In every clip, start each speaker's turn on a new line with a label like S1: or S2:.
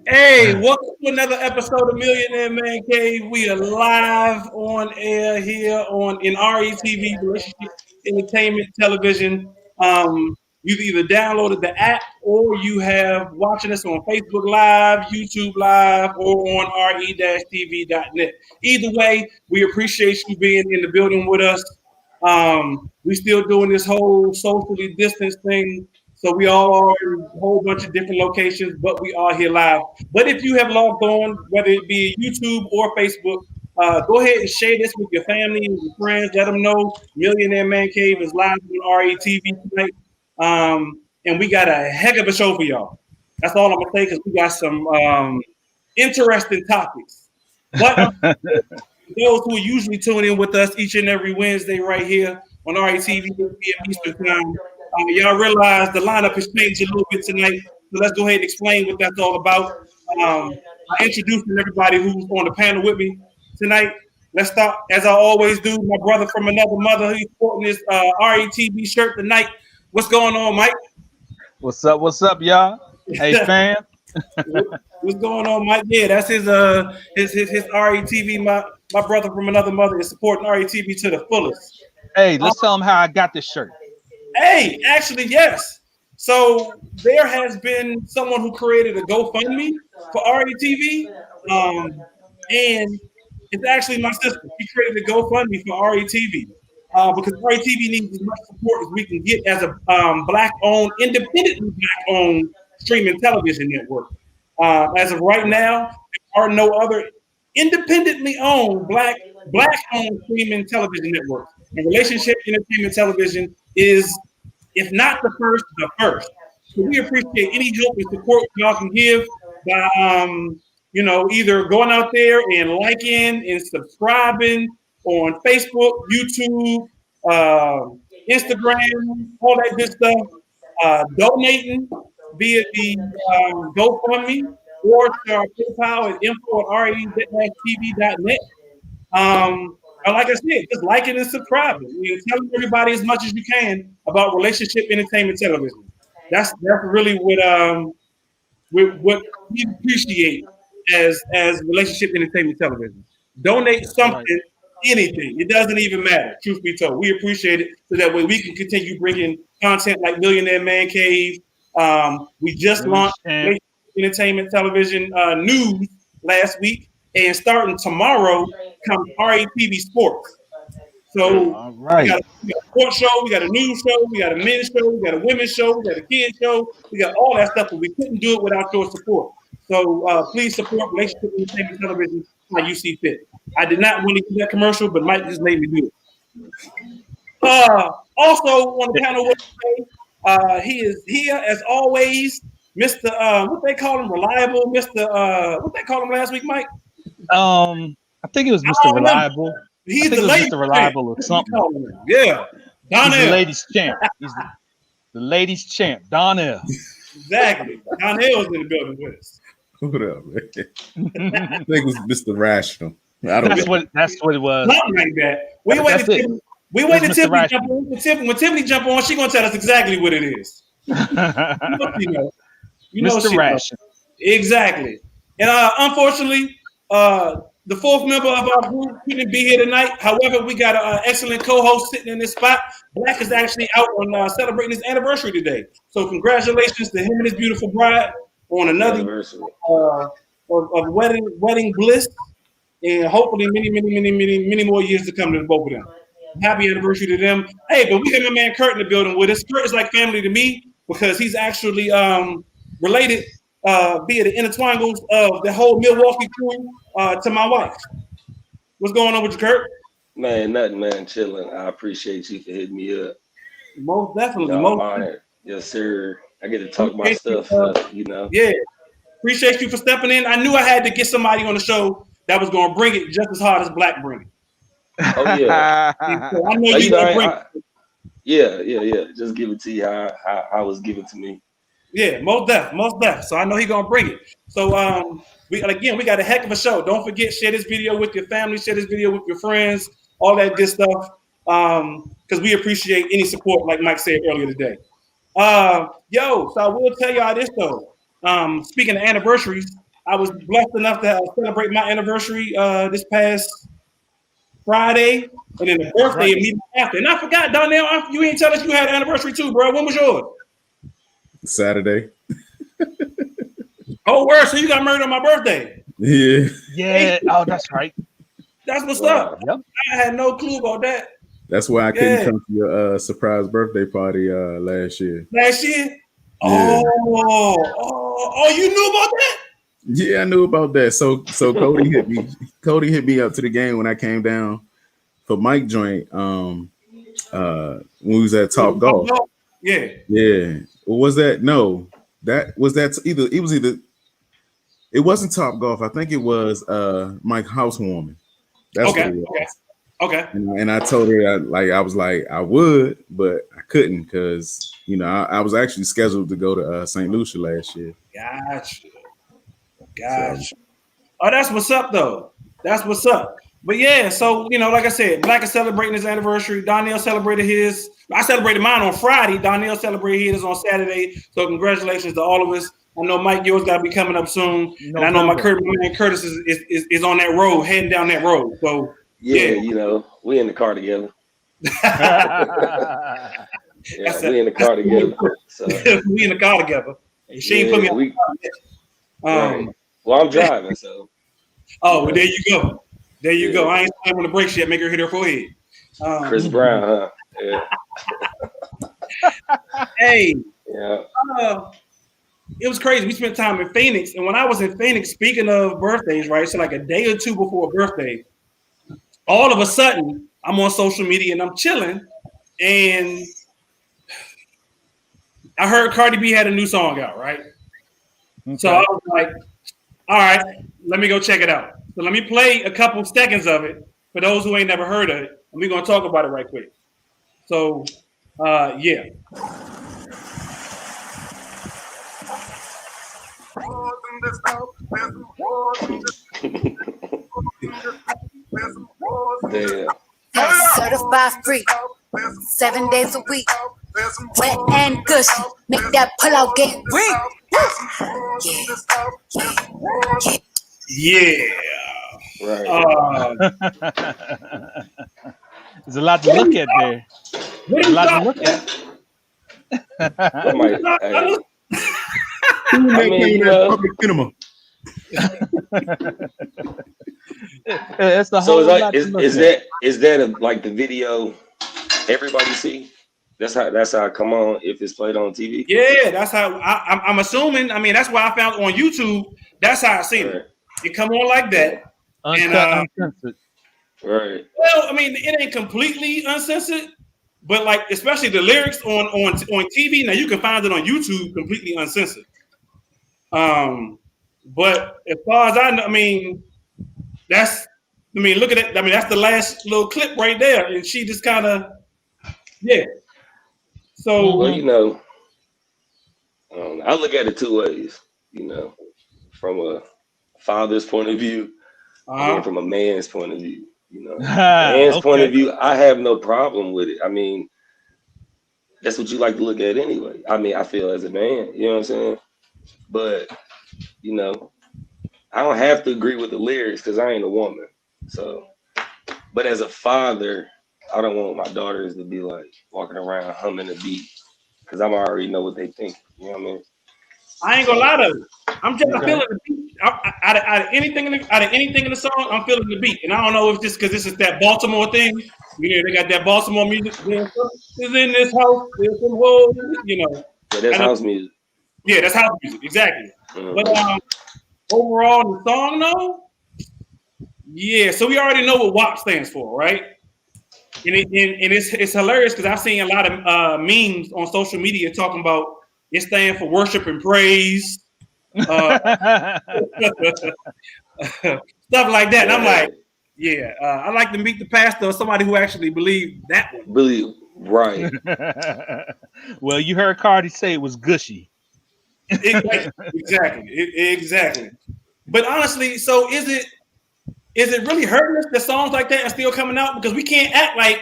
S1: Hey, welcome to another episode of Millionaire Man Cave. We are live on air here in RETV, Relationship Entertainment Television. You've either downloaded the app or you have watching us on Facebook Live, YouTube Live, or on re-tv.net. Either way, we appreciate you being in the building with us. We still doing this whole socially distanced thing. So we all are in a whole bunch of different locations, but we are here live. But if you have logged on, whether it be YouTube or Facebook, go ahead and share this with your family and your friends. Let them know Millionaire Man Cave is live on RETV tonight. And we got a heck of a show for y'all. That's all I'm going to say because we got some interesting topics. But those who usually tune in with us each and every Wednesday right here on RETV Eastern Time, y'all realize the lineup has changed a little bit tonight. So let's go ahead and explain what that's all about. Introducing everybody who's on the panel with me tonight. Let's start, as I always do, my brother from another mother. He's sporting his RETV shirt tonight. What's going on, Mike?
S2: What's up, y'all? Hey, fam.
S1: What's going on, Mike? Yeah, that's his RETV. My brother from another mother is supporting RETV to the fullest.
S2: Hey, let's tell them how I got this shirt.
S1: Hey, actually, yes. So there has been someone who created a GoFundMe for RETV, and it's actually my sister. She created a GoFundMe for RETV because RETV needs as much support as we can get as a Black-owned, independently Black-owned streaming television network. As of right now, there are no other independently owned Black-owned streaming television networks. And Relationship Entertainment Television is, if not the first. So we appreciate any help and support y'all can give by, either going out there and liking and subscribing on Facebook, YouTube, Instagram, all that good stuff. Donating via the GoFundMe or to our PayPal at info@re-tv.net. Like I said, just liking and subscribing. Telling everybody as much as you can about Relationship Entertainment Television. That's really what we appreciate as Relationship Entertainment Television. Donate something, anything. It doesn't even matter. Truth be told, we appreciate it so that way we can continue bringing content like Millionaire Man Cave. We just launched Relationship Entertainment Television news last week. And starting tomorrow comes RETV Sports. So we got a sports show, we got a news show, we got a men's show, we got a women's show, we got a kids show, we got all that stuff, but we couldn't do it without your support. So please support Relationship Entertainment Television how you see fit. I did not want to do that commercial, but Mike just made me do it. Also on the panel with today, he is here as always, Mr. What they call him, reliable, Mr. What they call him last week, Mike?
S2: I think it was Mr. Reliable.
S1: He's the ladies'
S2: Mr. Reliable or something.
S1: Yeah, Donnell.
S2: He's the ladies' champ. He's the ladies' champ, Donnell.
S1: Exactly. Donnell's in the building with us.
S3: What up, man? I think it was Mr. Rational.
S2: That's what it was.
S1: Something like that. We waited until Tiffany jump on. When Tiffany jump on, she's gonna tell us exactly what it is.
S2: Mr. Rational.
S1: Exactly. And unfortunately, the fourth member of our group couldn't be here tonight. However, we got an excellent co-host sitting in this spot. Black is actually out on celebrating his anniversary today. So congratulations to him and his beautiful bride on another anniversary of wedding bliss, and hopefully many more years to come to both of them. Happy anniversary to them. Hey, but we got my man Kurt in the building with us. Kurt is like family to me because he's actually related via the intertwangles of the whole Milwaukee crew to my wife. What's going on with you, Kurt?
S4: Man, nothing, man. Chilling. I appreciate you for hitting me up.
S1: Most definitely.
S4: I'm honored. Yes, sir. I get to talk my stuff,
S1: Yeah. Appreciate you for stepping in. I knew I had to get somebody on the show that was going to bring it just as hard as Black bring it.
S4: Oh, yeah.
S1: So I know you're going to bring it.
S4: Yeah. Just give it to you how it was given to me.
S1: Yeah, most def. So I know he's gonna bring it. So we got a heck of a show. Don't forget, share this video with your family, share this video with your friends, all that good stuff. Because we appreciate any support, like Mike said earlier today. Yo, so I will tell y'all this though. Speaking of anniversaries, I was blessed enough to celebrate my anniversary this past Friday, and then the birthday immediately after. And I forgot, Donnell, you ain't tell us you had an anniversary too, bro. When was yours?
S3: Saturday.
S1: Oh, word! So you got married on my birthday?
S3: Yeah.
S2: Yeah. Oh, that's right.
S1: That's what's up.
S2: Yep.
S1: I had no clue about that.
S3: That's why I couldn't come to your surprise birthday party last year.
S1: Last year?
S3: Yeah.
S1: Oh, you knew about that?
S3: Yeah, I knew about that. So Cody hit me. Cody hit me up to the game when I came down for Mike joint. When we was at Top Golf.
S1: Yeah.
S3: Yeah. Was that no? That was either it was either it wasn't Top Golf. I think it was Mike Housewarming. That's what it was.
S1: Okay.
S3: And I told her I was like I would, but I couldn't because I was actually scheduled to go to St. Lucia last year.
S1: Gotcha. Oh, that's what's up though. That's what's up. But yeah, so like I said, Black is celebrating his anniversary. Donnell celebrated his. I celebrated mine on Friday. Donnell celebrated his on Saturday. So congratulations to all of us. I know Mike, yours got to be coming up soon, and I know my man Curtis is on that road, heading down that road. So
S4: yeah, we in the car together. We in the car together. So.
S1: We in the car together. And she ain't put me on.
S4: Right. Well, I'm driving, so.
S1: Oh, well, there you go. There you go. I ain't slamming the brakes yet. Make her hit her forehead.
S4: Chris Brown, huh? Yeah.
S1: Hey.
S4: Yeah.
S1: It was crazy. We spent time in Phoenix, and when I was in Phoenix, speaking of birthdays, right? So like a day or two before a birthday, all of a sudden I'm on social media and I'm chilling, and I heard Cardi B had a new song out, right? Okay. So I was like, all right, let me go check it out. So let me play a couple seconds of it for those who ain't never heard of it, and we're gonna talk about it right quick. So, yeah.
S5: Certified free, 7 days a week, wet and gushy, make that pull out get free.
S1: Yeah.
S4: Right.
S2: There's a lot to look at there. There's a lot to look at.
S4: It's the whole. So is that like the video everybody see? That's how it come on if it's played on TV.
S1: Yeah, that's how I'm assuming. I mean, that's why I found it on YouTube. That's how I seen it. It come on like that,
S2: uncensored.
S4: Right.
S1: Well, I mean, it ain't completely uncensored, but like especially the lyrics on TV. Now you can find it on YouTube completely uncensored. But as far as I know, I mean, look at it. I mean, that's the last little clip right there, and she just kind of, yeah. So,
S4: well, I look at it two ways. From a father's point of view, and from a man's point of view. Man's point of view, I have no problem with it. I mean, that's what you like to look at anyway. I mean, I feel as a man, you know what I'm saying? But, I don't have to agree with the lyrics because I ain't a woman. So, but as a father, I don't want my daughters to be like walking around humming a beat because I already know what they think. You know what I mean?
S1: I ain't gonna lie to you. I'm just feeling the beat. Out of anything in the song, I'm feeling the beat, and I don't know if just because this is that Baltimore thing. They got that Baltimore music. Is in this house. There's some hoes.
S4: Yeah, that's house music.
S1: Yeah, that's house music. Exactly. Mm-hmm. But overall, the song though, yeah. So we already know what WAP stands for, right? And it's hilarious because I've seen a lot of memes on social media talking about it stands for worship and praise. Stuff like that. And I'm like, yeah, I like to meet the pastor or somebody who actually believed that one.
S4: Believe, right.
S2: Well, you heard Cardi say it was gushy.
S1: Exactly. But honestly, so is it really hurting us that songs like that are still coming out? Because we can't act like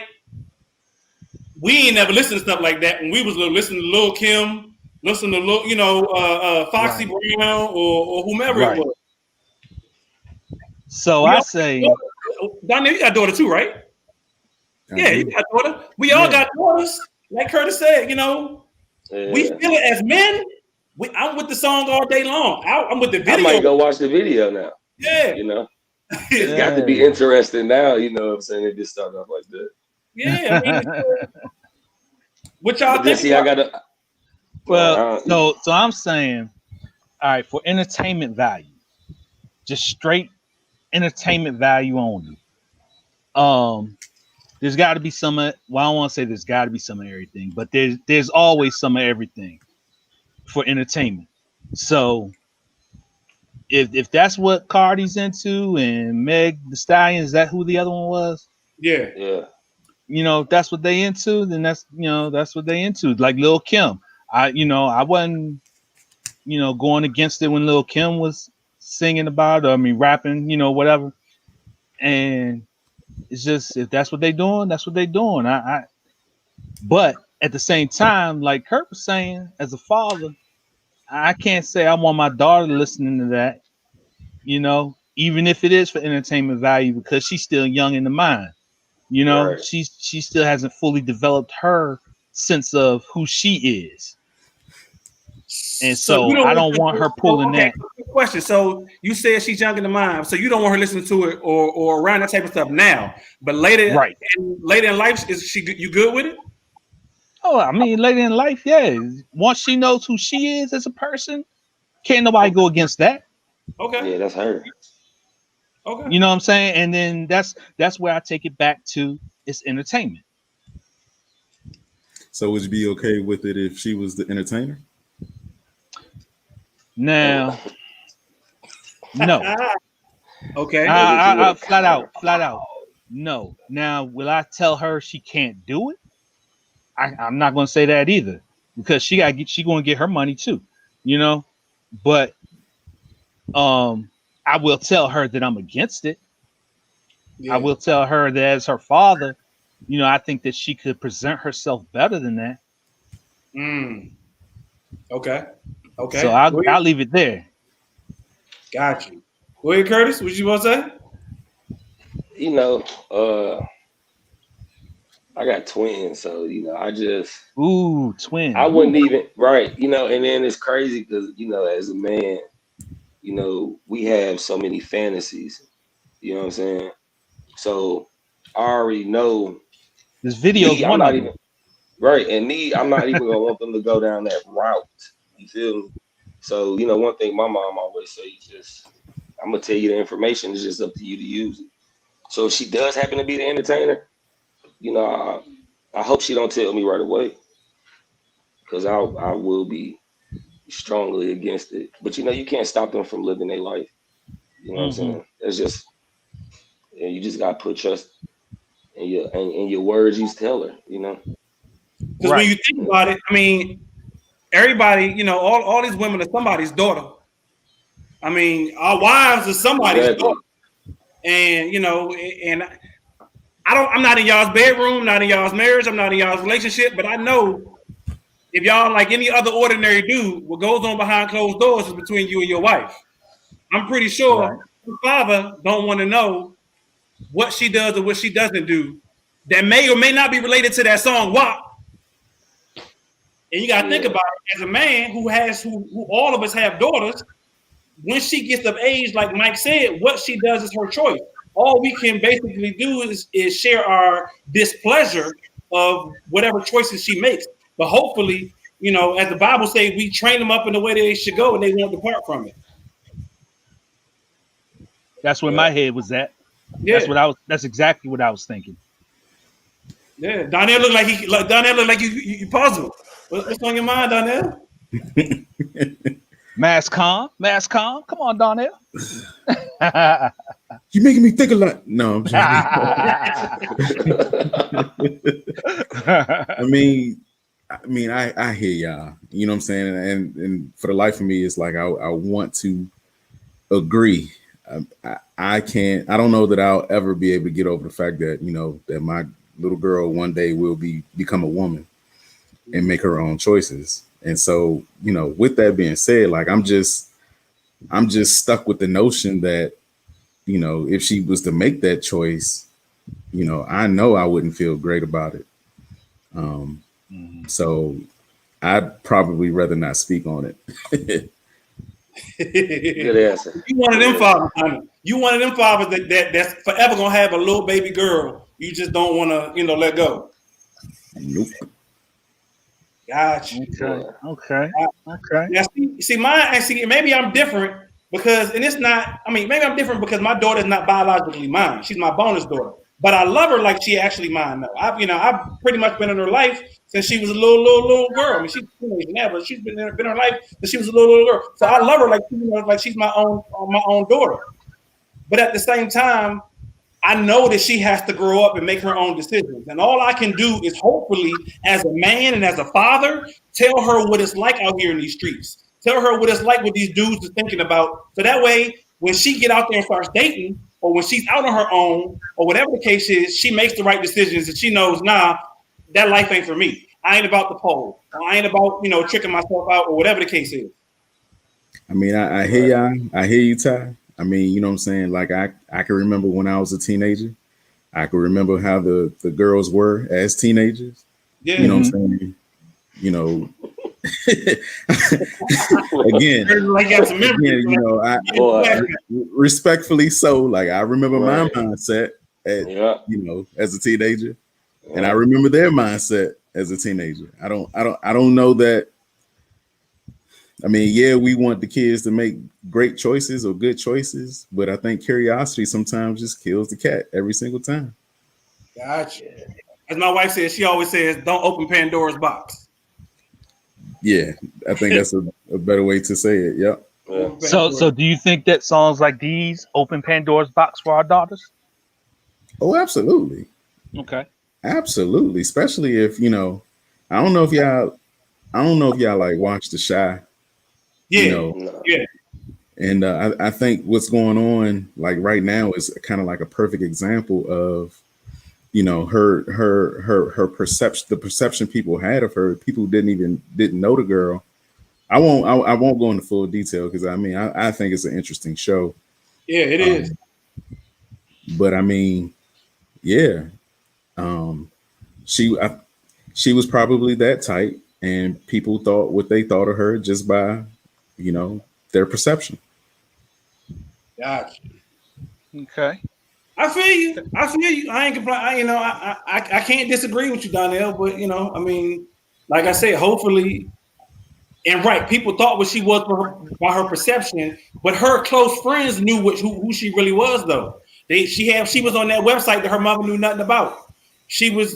S1: we ain't never listened to stuff like that. When we was listening to Lil Kim, listen to Foxy Brown or whomever it was.
S2: So I say,
S1: Donnell, you got a daughter too, right? Yeah, you got a daughter. We all got daughters. Like Curtis said, we feel it as men. I'm with the song all day long. I'm with the video.
S4: I might go watch the video now.
S1: Yeah.
S4: It's got to be interesting now, you know what I'm saying? It just started off like that.
S1: Yeah, I mean, what y'all think?
S4: See, I gotta.
S2: Well, so I'm saying, all right, for entertainment value, just straight entertainment value only. There's got to be some. Well, I don't want to say there's got to be some of everything, but there's always some of everything for entertainment. So if that's what Cardi's into and Meg the Stallion, is that who the other one was?
S1: Yeah.
S2: If that's what they into, then that's what they into. Like Lil Kim. I wasn't, going against it when Lil Kim was singing about it, rapping, whatever. And it's just, if that's what they doing, that's what they doing. But at the same time, like Kurt was saying, as a father, I can't say I want my daughter listening to that, even if it is for entertainment value, because she's still young in the mind.
S4: Right.
S2: She still hasn't fully developed her sense of who she is. And so I don't want her pulling that.
S1: Question. So you said she's young in the mind, so you don't want her listening to it or around that type of stuff now. But later in life, you good with it?
S2: Oh, later in life, yeah. Once she knows who she is as a person, can't nobody go against that.
S1: Okay.
S4: Yeah, that's her.
S1: Okay.
S2: You know what I'm saying? And then that's where I take it back to, it's entertainment.
S3: So would you be okay with it if she was the entertainer?
S2: Now, no.
S1: Okay.
S2: I flat out. No. Now, will I tell her she can't do it? I'm not going to say that either, because she going to get her money too, But I will tell her that I'm against it. Yeah. I will tell her that as her father, I think that she could present herself better than that.
S1: Okay.
S2: So I'll leave it there.
S1: Got you. Go ahead, Curtis. What you want to
S4: say? I got twins, so I just
S2: twins.
S4: I wouldn't even and then it's crazy because as a man, we have so many fantasies. You know what I'm saying? So I already know
S2: this video is one of them.
S4: Right, and I'm not even gonna want them to go down that route. You feel me? So one thing my mom always say is just, I'm gonna tell you the information. It's just up to you to use it. So if she does happen to be the entertainer, I hope she don't tell me right away, because I will be strongly against it. But you can't stop them from living their life. You know what I'm saying? It's just, you just gotta put trust in your words you tell her.
S1: Because when you think about it, everybody, all these women are somebody's daughter. Our wives are somebody's daughter. And and I'm not in y'all's bedroom, not in y'all's marriage, I'm not in y'all's relationship, but I know if y'all like any other ordinary dude, what goes on behind closed doors is between you and your wife. I'm pretty sure your father don't want to know what she does or what she doesn't do that may or may not be related to that song WAP. And you gotta think about it, as a man who all of us have daughters, when she gets of age, like Mike said, what she does is her choice. All we can basically do is share our displeasure of whatever choices she makes. But hopefully, as the Bible says, we train them up in the way they should go and they won't depart from it.
S2: That's where my head was at. Yeah. That's exactly what I was thinking.
S1: Yeah. Donnell looked like you puzzled. What's on your mind, Donnell?
S2: Mass calm. Come on, Donnell.
S3: You're making me think a lot. No, I'm just I hear y'all. You know what I'm saying? And for the life of me, it's like I want to agree. I can't. I don't know that I'll ever be able to get over the fact that that my little girl one day will become a woman and make her own choices. And so, you know, with that being said, like I'm just stuck with the notion that, you know, if she was to make that choice, you know I wouldn't feel great about it. So I'd probably rather not speak on it.
S4: Good answer.
S1: You one of them fathers, honey. You one of them fathers that's forever gonna have a little baby girl. You just don't want to, let go.
S3: Nope.
S1: Gotcha.
S2: Okay.
S1: Now, see, mine. See, maybe I'm different because, and it's not. I mean, maybe I'm different because my daughter's not biologically mine. She's my bonus daughter, but I love her like she actually mine. Though I've pretty much been in her life since she was a little girl. I mean, she's a teenager now, but she's been in her life since she was a little girl. So I love her like she's my own daughter. But at the same time, I know that she has to grow up and make her own decisions. And all I can do is hopefully, as a man and as a father, tell her what it's like out here in these streets. Tell her what it's like, what these dudes are thinking about. So that way, when she get out there and starts dating, or when she's out on her own, or whatever the case is, she makes the right decisions and she knows, nah, that life ain't for me. I ain't about the pole. I ain't about, tricking myself out, or whatever the case is.
S3: I mean, I hear y'all. I hear you, Ty. I mean, you know what I'm saying? Like I can remember when I was a teenager. I can remember how the girls were as teenagers.
S1: Yeah.
S3: You know what I'm saying? You know, again, respectfully so, like I remember my mindset as a teenager, and I remember their mindset as a teenager. I don't know that. I mean, we want the kids to make great choices or good choices, but I think curiosity sometimes just kills the cat every single time.
S1: Gotcha. As my wife says, she always says, "Don't open Pandora's box."
S3: Yeah, I think that's a better way to say it. Yep.
S4: Yeah.
S2: So do you think that songs like these open Pandora's box for our daughters?
S3: Oh, absolutely.
S2: Okay.
S3: Absolutely, especially if I don't know if y'all like watch The Chi.
S1: Yeah. Yeah.
S3: And I think what's going on like right now is kind of like a perfect example of, her perception, the perception people had of her. People didn't know the girl. I won't go into full detail because I think it's an interesting show.
S1: Yeah, it is.
S3: But I mean, yeah, she was probably that type, and people thought what they thought of her just by, their perception.
S1: Gotcha.
S2: Okay.
S1: I feel you. I ain't complaining. I can't disagree with you, Donnell. But like I said, hopefully, and right, people thought what she was by her perception, but her close friends knew who she really was. Though she was on that website that her mother knew nothing about. She was,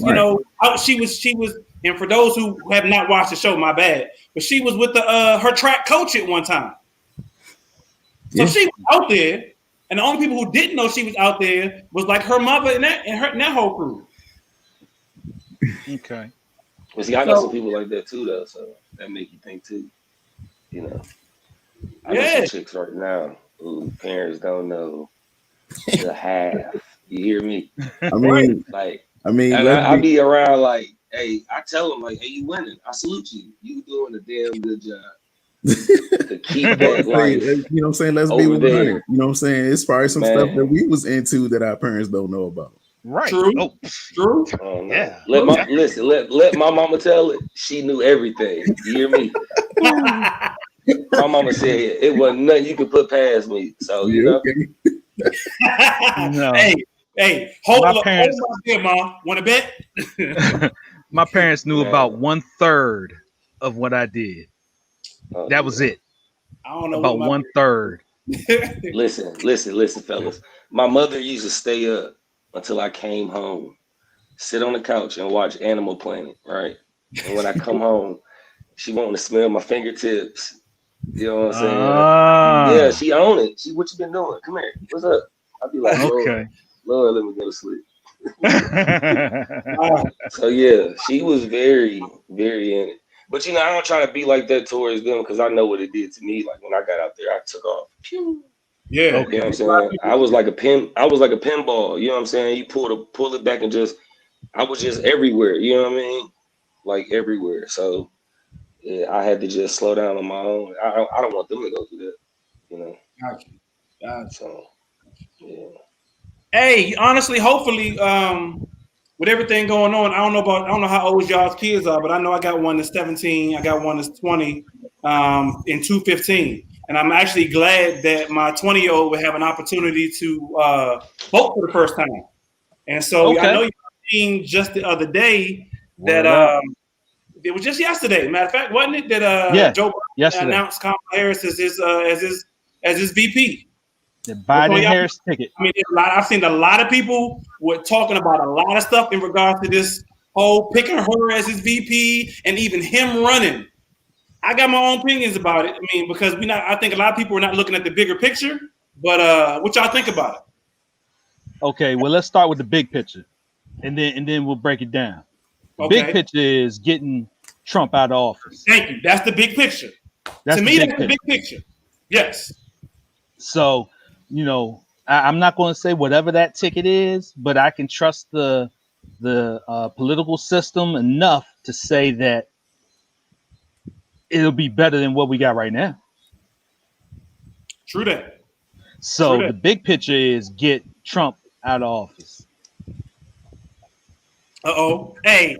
S1: she was. And for those who have not watched the show, my bad. But she was with her track coach at one time. So she was out there, and the only people who didn't know she was out there was like her mother and that whole crew.
S2: Okay.
S4: Well, see, I know some people like that too, though. So that make you think too. I know some chicks right now who parents don't know the half. You hear me? I be around like, hey, I tell them like, hey, you winning. I salute you. You doing a damn good job. To keep that life.
S3: You know what I'm saying? Let's be 100. You know what I'm saying? It's probably some stuff that we was into that our parents don't know about.
S2: Right.
S1: True.
S2: Oh,
S1: true.
S4: Yeah. Let my mama tell it. She knew everything. You hear me? My mama said it wasn't nothing you could put past me. So
S2: No.
S1: Hey, hold up here, Mom. Want to bet?
S2: My parents knew about 1/3 of what I did. That was it.
S1: I don't know
S2: about 1/3.
S4: Listen, fellas. My mother used to stay up until I came home, sit on the couch and watch Animal Planet, right? And when I come home, she wanted to smell my fingertips. You know what I'm saying? Yeah, she own it. What you been doing? Come here. What's up? I'll be like, Lord, let me go to sleep. So yeah, she was very, very in it. But I don't try to be like that towards them because I know what it did to me. Like when I got out there, I took off. Pew.
S1: Yeah,
S4: you know what I'm saying. I was like a pinball. You know what I'm saying. You pull it back and just I was just everywhere. You know what I mean? Like everywhere. So yeah, I had to just slow down on my own. I don't want them to go through that. You know.
S1: Gotcha.
S4: So yeah.
S1: Hey, honestly, hopefully, with everything going on, I don't know how old y'all's kids are, but I know I got one that's 17, I got one that's 20, and 215. And I'm actually glad that my 20-year-old will have an opportunity to vote for the first time. And so I know you seen just the other day that it was just yesterday. Matter of fact, wasn't it that Joe Biden announced Kamala Harris as his VP?
S2: The Biden Harris ticket.
S1: I mean, I've seen a lot of people were talking about a lot of stuff in regards to this whole picking her as his VP and even him running. I got my own opinions about it. I mean, because I think a lot of people are not looking at the bigger picture. But what y'all think about it?
S2: Okay, well, let's start with the big picture, and then we'll break it down. The big picture is getting Trump out of office.
S1: Thank you. That's the big picture. To me, that's the big picture. Yes.
S2: So, I'm not going to say whatever that ticket is, but I can trust the political system enough to say that it'll be better than what we got right now.
S1: True that.
S2: So the big picture is get Trump out of office.
S1: Hey,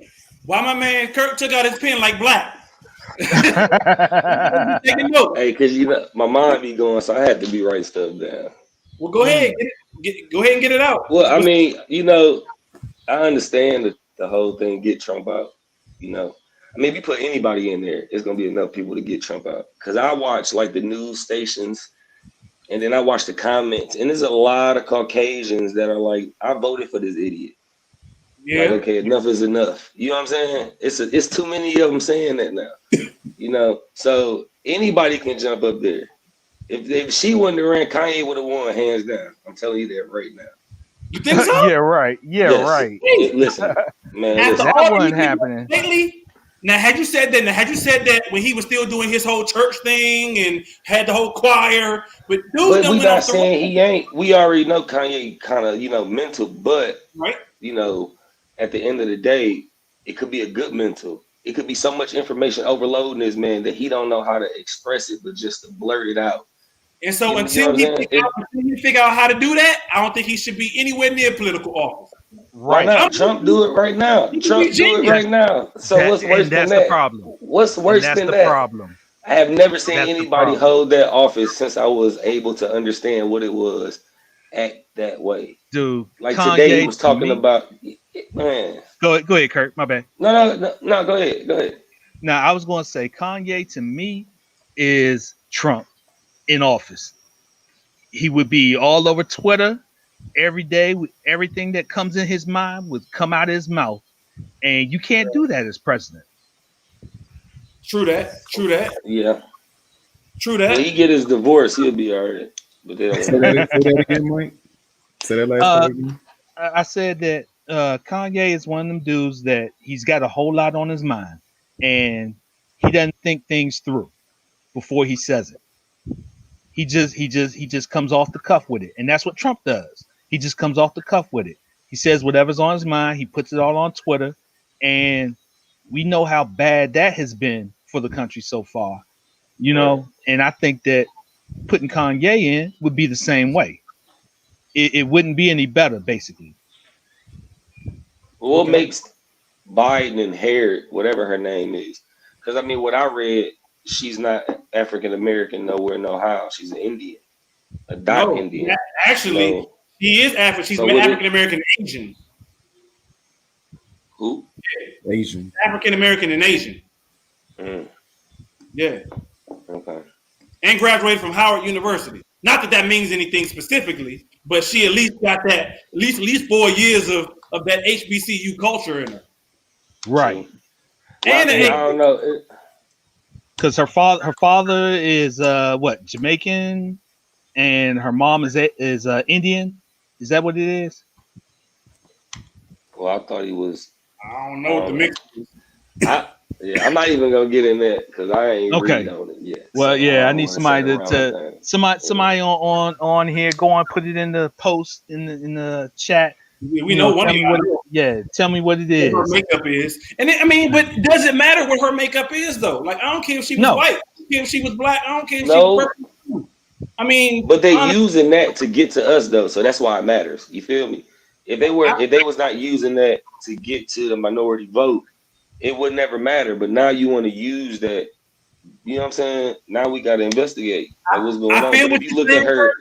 S1: why my man Kirk took out his pen like black?
S4: Hey, because my mind be going, so I had to be writing stuff down.
S1: Well, go ahead, go ahead and get it out.
S4: Well, I mean, I understand the whole thing. Get Trump out. I mean, if you put anybody in there, it's gonna be enough people to get Trump out. Because I watch like the news stations, and then I watch the comments, and there's a lot of Caucasians that are like, "I voted for this idiot." Yeah. Like, okay, enough is enough. You know what I'm saying? It's too many of them saying that now. So anybody can jump up there. If she wouldn't have ran, Kanye would have won hands down. I'm telling you that right now.
S1: You think so?
S2: Yeah, right. Yeah, yes. Right.
S4: Listen, man,
S2: that wasn't happening.
S1: Lately, now, had you said that when he was still doing his whole church thing and had the whole choir, but
S4: we not saying he ain't. We already know Kanye kind of mental, but
S1: right.
S4: At the end of the day, it could be a good mental. It could be so much information overloading this man that he don't know how to express it, but just to blurt it out.
S1: And so until he figure out how to do that, I don't think he should be anywhere near political office.
S4: Right now, Trump do it right now. Trump do it right now. So what's worse than that? That's the problem. What's worse than that? Problem. I have never seen anybody hold that office since I was able to understand what it was. Act that way,
S2: dude.
S4: Like Kanye today, he was talking about. Man,
S2: go ahead, Kurt. My bad.
S4: No. Go ahead.
S2: Now, I was going to say Kanye to me is Trump in office. He would be all over Twitter every day with everything that comes in his mind would come out of his mouth, and you can't do that as president.
S1: True that.
S4: Yeah.
S1: True that.
S4: When he get his divorce, he'll be all right. But they don't
S3: say that again, Mike. Say that last part again.
S2: I said that Kanye is one of them dudes that he's got a whole lot on his mind, and he doesn't think things through before he says it. He just comes off the cuff with it, and that's what Trump does. He just comes off the cuff with it. He says whatever's on his mind. He puts it all on Twitter, and we know how bad that has been for the country so far. And I think that putting Kanye in would be the same way. It wouldn't be any better, basically.
S4: What makes Biden and Harris, whatever her name is, because I mean, what I read, she's not African American nowhere, no how. She's an Indian, a dark Indian.
S1: Actually, she is African. She's African American Asian.
S4: Who?
S1: Yeah.
S3: Asian.
S1: African American and Asian. Yeah.
S4: Okay.
S1: And graduated from Howard University. Not that means anything specifically, but she at least got that at least 4 years of that HBCU culture in her.
S2: Right.
S4: And I don't know.
S2: Because her father is Jamaican, and her mom is Indian. Is that what it is?
S4: Well, I thought he was.
S1: I don't know what the mix is.
S4: I'm not even gonna get in that because I ain't read on it yet.
S2: Well, so I need somebody somebody on here. Go on, put it in the post in the chat.
S1: We know one of y'all.
S2: Yeah, tell me what it is.
S1: What her makeup is, and then, I mean, but does it matter what her makeup is though? Like, I don't care if she was white, I don't care if she was black, I don't care if she was purple. I mean,
S4: but they using that to get to us though, so that's why it matters. You feel me? If they was not using that to get to the minority vote, it would never matter. But now you want to use that. You know what I'm saying? Now we got to investigate what's going on. But if you look at her,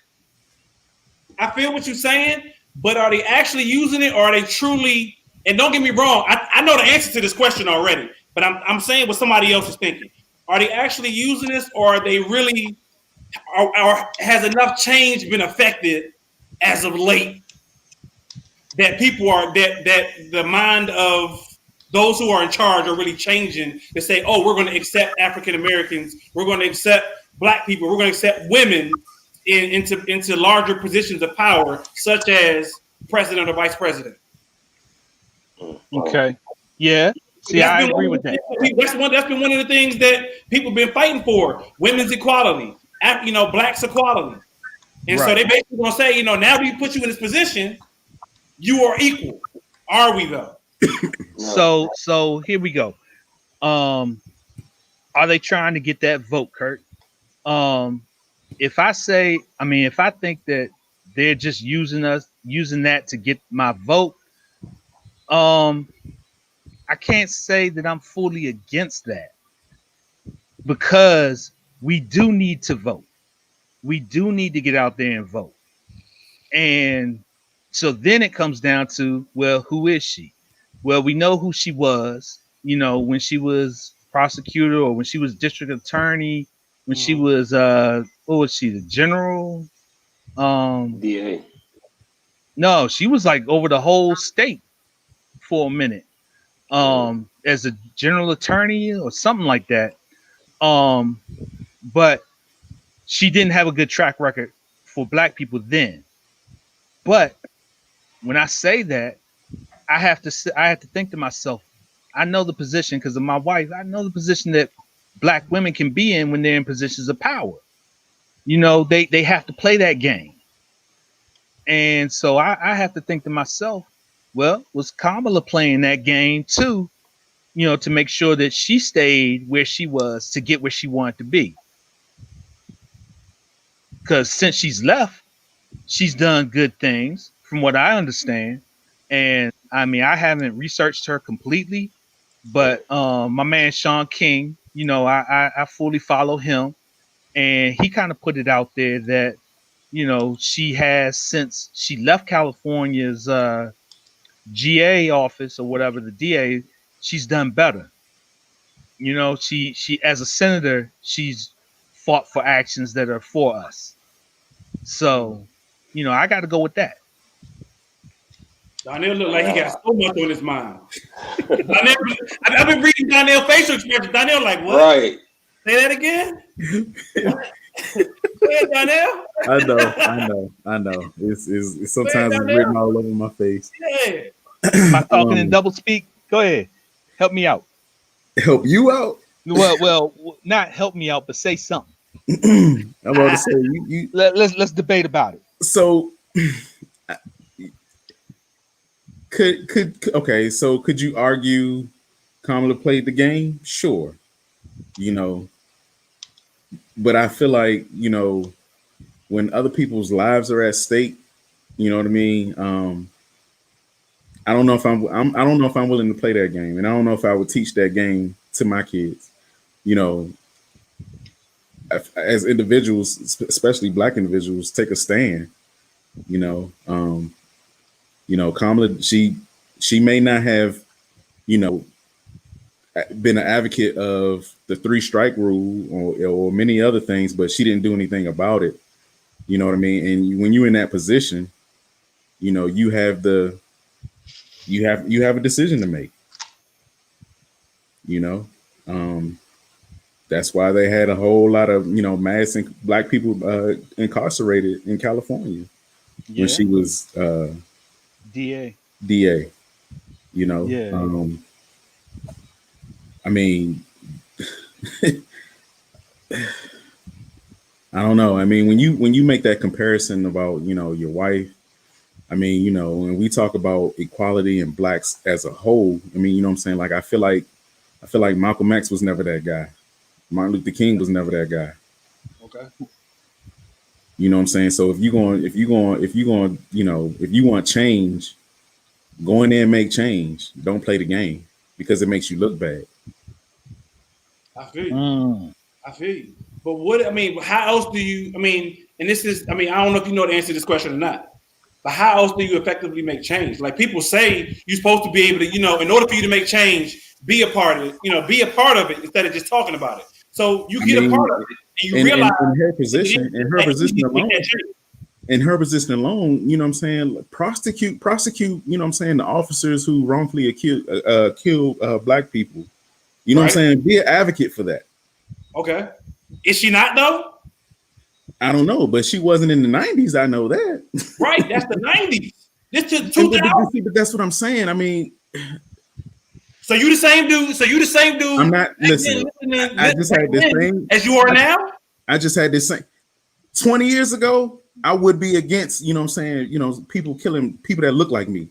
S1: I feel what you're saying, but are they actually using it, or are they truly? And don't get me wrong, I know the answer to this question already, but I'm saying what somebody else is thinking. Are they actually using this, or are they really? Or has enough change been affected as of late that people are that the mind of those who are in charge are really changing to say, oh, we're going to accept African Americans, we're going to accept black people, we're going to accept women into larger positions of power, such as president or vice president.
S2: Okay. Yeah. See, I agree with that.
S1: That's been one of the things that people have been fighting for: women's equality, blacks equality. And so they basically gonna say, now we put you in this position, you are equal. Are we though?
S2: So here we go. Are they trying to get that vote, Kurt? If I think that they're just using that to get my vote, I can't say that I'm fully against that, because we do need to vote. We do need to get out there and vote. And so then it comes down to, well, who is she? Well, we know who she was, when she was prosecutor, or when she was district attorney, when she was what was she, the general?
S4: DA.
S2: No, she was like over the whole state for a minute. As a general attorney or something like that. But she didn't have a good track record for black people then. But when I say that, I have to think to myself, I know the position because of my wife. I know the position that black women can be in when they're in positions of power. They have to play that game. And so I have to think to myself, well, was Kamala playing that game too, to make sure that she stayed where she was to get where she wanted to be? Because since she's left, she's done good things from what I understand. And I mean, I haven't researched her completely, but my man Sean King, I fully follow him, and he kind of put it out there that she has, since she left California's GA office or whatever, the DA, she's done better. She as a senator, she's fought for actions that are for us. So, I got to go with that.
S1: Donnell look like he got so much on his mind. I've been reading Donnell's facial expression. Donnell like, what?
S4: Right.
S1: Say that again. Say it, Donnell.
S3: I know. It's sometimes it's written all over my face.
S1: Yeah.
S2: Am I talking in double speak? Go ahead. Help me out.
S3: Help you out?
S2: Well, not help me out, but say something.
S3: I'm about to say
S2: let's debate about it.
S3: So could you argue Kamala played the game? Sure. But I feel like, when other people's lives are at stake, you know what I mean? I don't know if I'm willing to play that game, and I don't know if I would teach that game to my kids. As individuals, especially black individuals, take a stand. Kamala, she may not have, been an advocate of the 3-strike rule or many other things, but she didn't do anything about it. You know what I mean? And when you're in that position, you have a decision to make. That's why they had a whole lot of mass black people incarcerated in California when she was
S2: DA.
S3: I mean, I don't know. I mean, when you make that comparison about your wife I mean, you know, when we talk about equality and blacks as a whole, I mean, you know what I'm saying? Like, I feel like Malcolm X was never that guy. Martin Luther King was never that guy.
S1: Okay.
S3: You know what I'm saying? So if you want change, go in there and make change. Don't play the game because it makes you look bad.
S1: I feel you. I feel you. But what, I mean, how else do you, I mean, and this is, I mean, I don't know if you know the answer to this question or not, but how else do you effectively make change? Like people say you're supposed to be able to, you know, in order for you to make change, be a part of it, you know, be a part of it instead of just talking about it. So you get a part of it and you realize
S3: in her position alone. In her position alone, you know what I'm saying, prosecute, you know what I'm saying, the officers who wrongfully kill black people. You know what I'm saying? Be an advocate for that. Okay.
S1: Is she not though?
S3: I don't know, but she wasn't in the 90s. I know that.
S1: Right. That's the 90s. This to 2000.
S3: But that's what I'm saying. I mean,
S1: so you the same dude.
S3: I'm not listening. I just had this thing
S1: as you are now.
S3: I just had this thing. 20 years ago, I would be against, you know what I'm saying, you know, people killing people that look like me.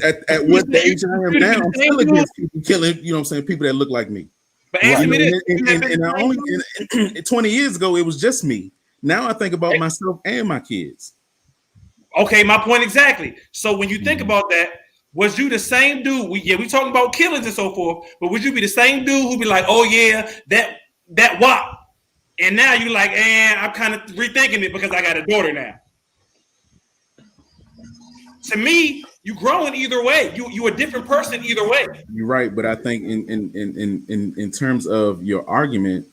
S3: At what age I am now, I'm still against people killing, you know what I'm saying, people that look like me. But answer me this. And I only 20 years ago, it was just me. Now I think about myself and my kids.
S1: Okay, my point exactly. So when you think about that, was you the same dude? We talking about killings and so forth, but would you be the same dude who'd be like, oh yeah, that WAP? And now you like, I'm kind of rethinking it because I got a daughter now. To me, you growing either way. You a different person either way.
S3: You're right, but I think in terms of your argument,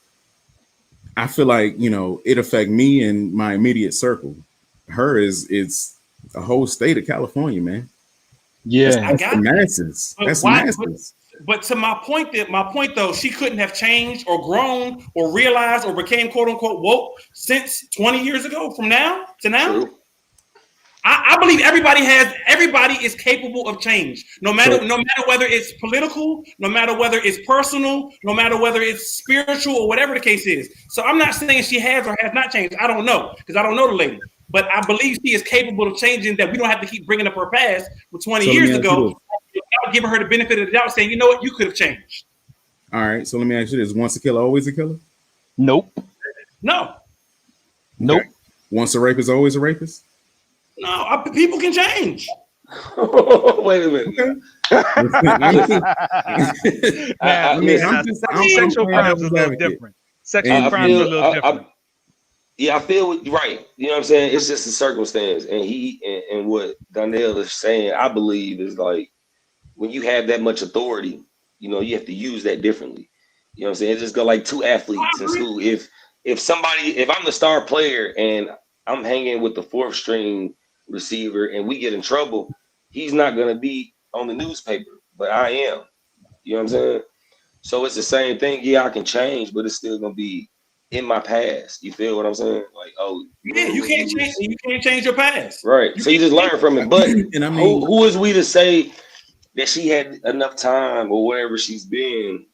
S3: I feel like, you know, it affect me and my immediate circle. Her is a whole state of California, man.
S2: Yeah,
S3: that's the masses. That's masses.
S1: But to my point though, she couldn't have changed or grown or realized or became quote unquote woke since 20 years ago from now to now. True. I believe everybody is capable of change, no matter whether it's political, no matter whether it's personal, no matter whether it's spiritual or whatever the case is. So I'm not saying she has or has not changed. I don't know because I don't know the lady, but I believe she is capable of changing. That we don't have to keep bringing up her past from 20 years ago. I would give her the benefit of the doubt, saying, you know what, you could have changed.
S3: All right, so let me ask you this: once a killer, always a killer?
S2: Nope.
S1: No.
S2: Nope.
S3: Okay. Once a rapist, always a rapist?
S1: No, people can change.
S4: Wait a minute.
S2: Sexual crimes is a little different. Sexual crimes are a little different.
S4: I feel right. You know what I'm saying? It's just a circumstance, and what Donnell is saying, I believe, is like when you have that much authority, you know, you have to use that differently. You know what I'm saying? It's just go like two athletes in school. If I'm the star player and I'm hanging with the fourth string receiver and we get in trouble, he's not gonna be on the newspaper, but I am. You know what I'm saying? So it's the same thing. Yeah, I can change, but it's still gonna be in my past. You feel what I'm saying? Like, oh,
S1: yeah, you can't change. You can't change your past,
S4: right? So you just learn from it. But and I mean, who is we to say that she had enough time or wherever she's been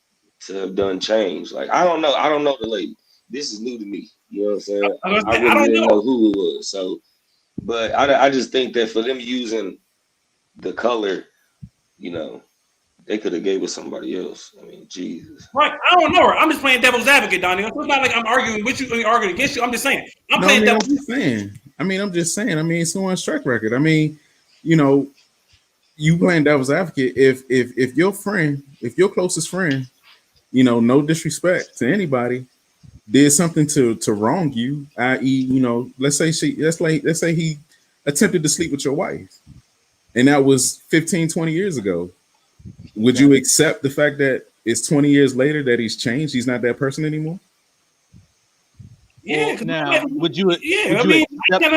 S4: to have done change? Like, I don't know. I don't know the lady. This is new to me. You know what I'm saying? I really didn't know who it was. So. But I just think that for them using the color, you know, they could have gave it somebody else. I mean, Jesus.
S1: Right. I don't know her. I'm just playing devil's advocate, Donnie. It's not like I'm arguing with you or arguing against you. I'm just saying. I'm just
S3: saying. I mean, someone's track record. I mean, you know, you playing devil's advocate. If your friend, if your closest friend, you know, no disrespect to anybody, did something to wrong you, i.e., you know, let's say he attempted to sleep with your wife, and that was 15, 20 years ago. Would you accept the fact that it's 20 years later that he's changed? He's not that person anymore?
S1: Yeah.
S2: Well, now, would you
S1: accept,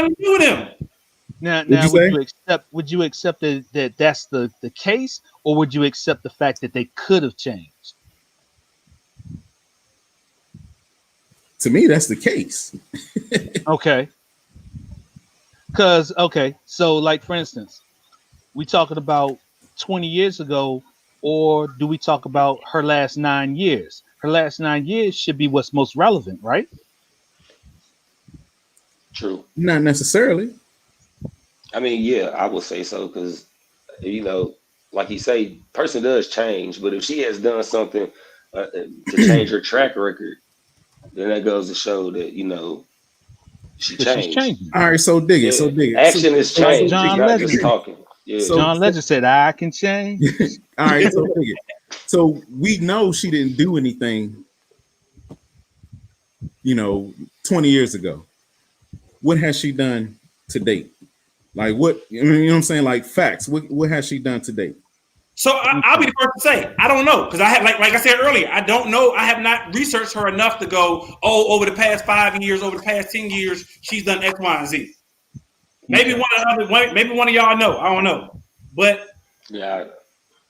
S2: would you accept that that's the case, or would you accept the fact that they could have changed?
S3: To me, that's the case.
S2: Okay. So like for instance, we talking about 20 years ago, or do we talk about her last 9 years? Her last 9 years should be what's most relevant, right?
S4: True.
S3: Not necessarily.
S4: I mean, yeah, I would say so because, like you say, person does change. But if she has done something to change her track record, then that goes to show that she
S2: She's
S4: changed.
S2: changing.
S3: All right, so dig it. So dig it.
S4: Action is change,
S2: John
S4: not
S2: Legend.
S4: just talking. Yeah.
S2: John Legend said, "I can change."
S3: All right, so dig it. So we know she didn't do anything, 20 years ago. What has she done to date? Like what, you know what I'm saying? Like facts. What has she done to date?
S1: So I'll be the first to say, I don't know. Because I have, like I said earlier, I don't know. I have not researched her enough to go, over the past 5 years, over the past 10 years, she's done X, Y, and Z. Maybe one of y'all know. I don't know. But
S4: yeah,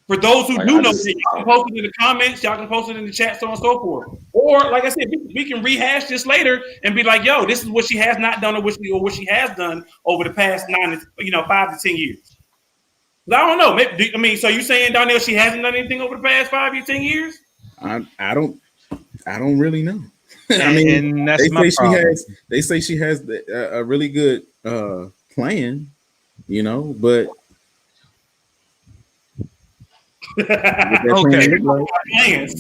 S1: for those who do know, y'all can post it in the comments, y'all can post it in the chat, so on and so forth. Or, like I said, we can rehash this later and be like, yo, this is what she has not done or what she has done over the past 5 to 10 years. I don't know. Maybe, so you saying, Donnell, she hasn't done anything over the past 5 to 10 years?
S3: I don't really know.
S2: I mean, and that's my problem.
S3: They say she has a really good plan, but
S2: okay.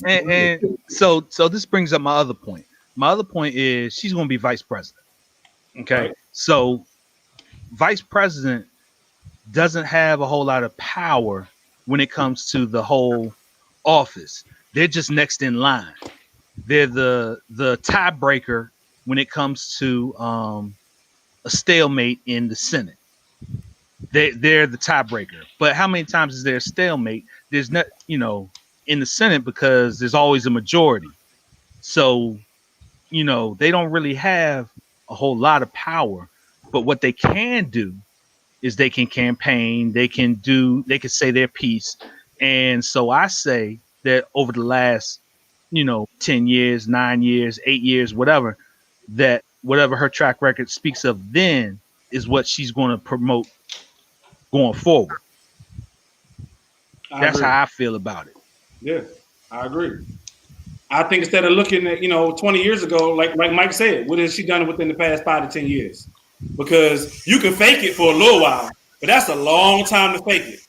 S2: And so this brings up my other point. My other point is she's going to be vice president. Okay, right. So vice president doesn't have a whole lot of power when it comes to the whole office. They're just next in line. They're the tiebreaker when it comes to a stalemate in the Senate. They're the tiebreaker. But how many times is there a stalemate? There's not, in the Senate, because there's always a majority. So, they don't really have a whole lot of power. But what they can do is they can campaign, they can say their piece. And so I say that over the last, 10 years, 9 years, 8 years, whatever, that whatever her track record speaks of then is what she's going to promote going forward. That's how I feel about it.
S1: Yeah, I agree. I think instead of looking at, 20 years ago, like Mike said, what has she done within the past 5 to 10 years? Because you can fake it for a little while, but that's a long time to fake it.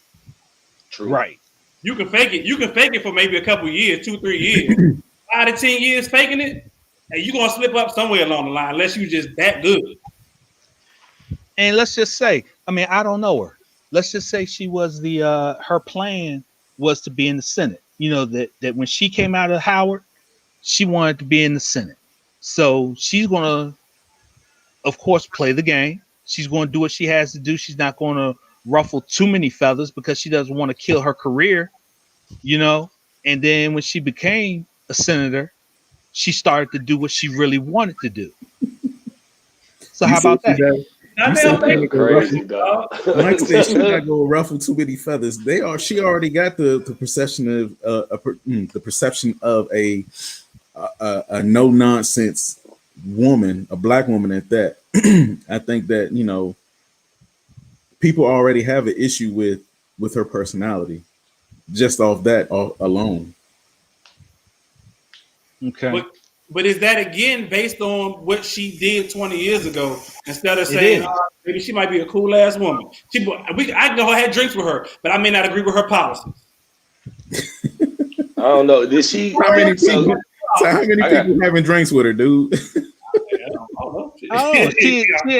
S4: True.
S2: Right.
S1: You can fake it. You can fake it for maybe a couple of years, 2, 3 years. 5 to 10 years faking it, and you're going to slip up somewhere along the line unless you're just that good.
S2: And let's just say, I don't know her. Let's just say she was her plan was to be in the Senate. That when she came out of Howard, she wanted to be in the Senate. So she's going to, of course, play the game. She's going to do what she has to do. She's not going to ruffle too many feathers because she doesn't want to kill her career, And then when she became a senator, she started to do what she really wanted to do. So how about that?
S4: Crazy, dog.
S3: Mike said she got to go ruffle too many feathers. She already got the perception of a no nonsense woman, a black woman at that. I think that people already have an issue with her personality, just off that alone.
S2: Okay.
S1: But is that again based on what she did 20 years ago? Instead of saying maybe she might be a cool ass woman, I can go ahead and drinks with her, but I may not agree with her policies.
S4: I don't know. Did she?
S3: How many people having drinks with her, dude?
S2: She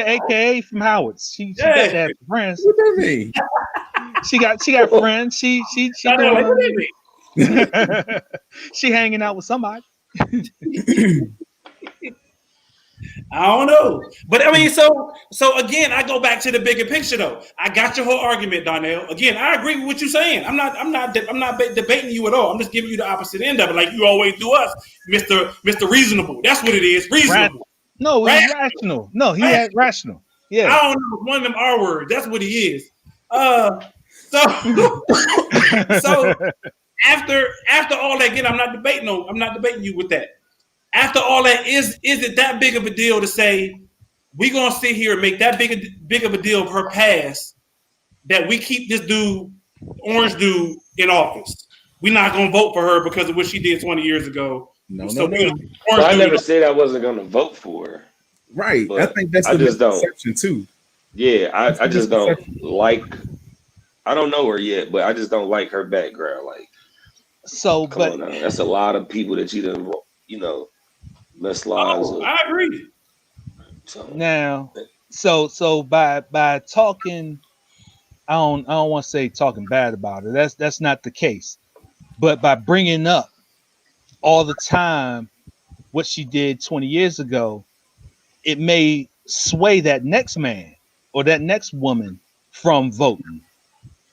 S2: AKA from Howard. She got to have friends.
S3: What that mean?
S2: She got friends. She hanging out with somebody.
S1: I don't know, but so again, I go back to the bigger picture though. I got your whole argument, Donnell. Again, I agree with what you're saying. I'm not debating you at all. I'm just giving you the opposite end of it, like you always do us, Mr. Reasonable. That's what it is, reasonable.
S2: No, he's rational. No, he had rational. Yeah,
S1: I don't know, one of them R words. That's what he is. So after all that, again, I'm not debating you with that. After all that, is it that big of a deal to say we're gonna sit here and make that big of a deal of her past that we keep this dude, orange dude, in office? We're not gonna vote for her because of what she did 20 years ago.
S3: No.
S4: I never said I wasn't gonna vote for her.
S3: Right. I think that's the perception too.
S4: Yeah, I just don't like. I don't know her yet, but I just don't like her background. Like,
S2: So,
S4: come
S2: but
S4: on now, that's a lot of people that you done, mess lives
S1: Oh,
S4: up.
S1: I agree.
S4: So
S2: now, so by talking, I don't want to say talking bad about her. That's not the case. But by bringing up all the time what she did 20 years ago, it may sway that next man or that next woman from voting.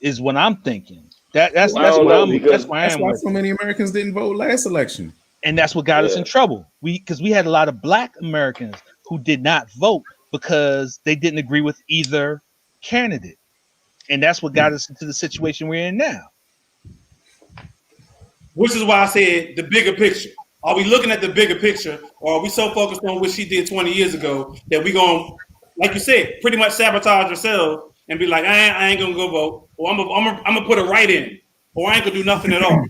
S2: Is what I'm thinking. That's
S4: I
S2: that's
S4: don't
S2: what
S4: know
S2: I'm that's
S4: because
S2: where I
S3: That's
S2: am
S3: why
S2: with
S3: so
S2: it.
S3: many Americans didn't vote last election.
S2: And that's what got us
S4: yeah,
S2: in trouble. Because we had a lot of black Americans who did not vote because they didn't agree with either candidate. And that's what got us into the situation we're in now.
S1: Which is why I said the bigger picture. Are we looking at the bigger picture, or are we so focused on what she did 20 years ago that we going, like you said, pretty much sabotage ourselves and be like, I ain't gonna go vote, or I'm gonna put a right in, or I ain't gonna do nothing at all.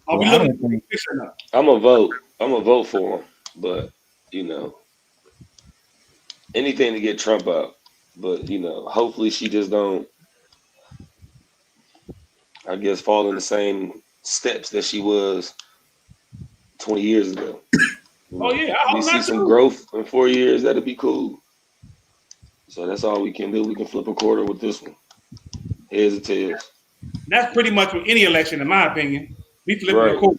S1: Are we
S3: Well, I
S1: looking at
S3: don't
S1: the bigger
S3: think
S1: picture now?
S4: I'm gonna vote. I'm gonna vote for him, but anything to get Trump out. But hopefully she just don't, I guess, fall in the same steps that she was 20 years ago.
S1: Oh yeah, I
S4: We
S1: hope
S4: see
S1: not
S4: some
S1: too.
S4: growth in 4 years. That'd be cool. So that's all we can do. We can flip a quarter with this one. Heads or tails.
S1: That's pretty much with any election, in my opinion. We flipping a
S4: Right.
S1: court.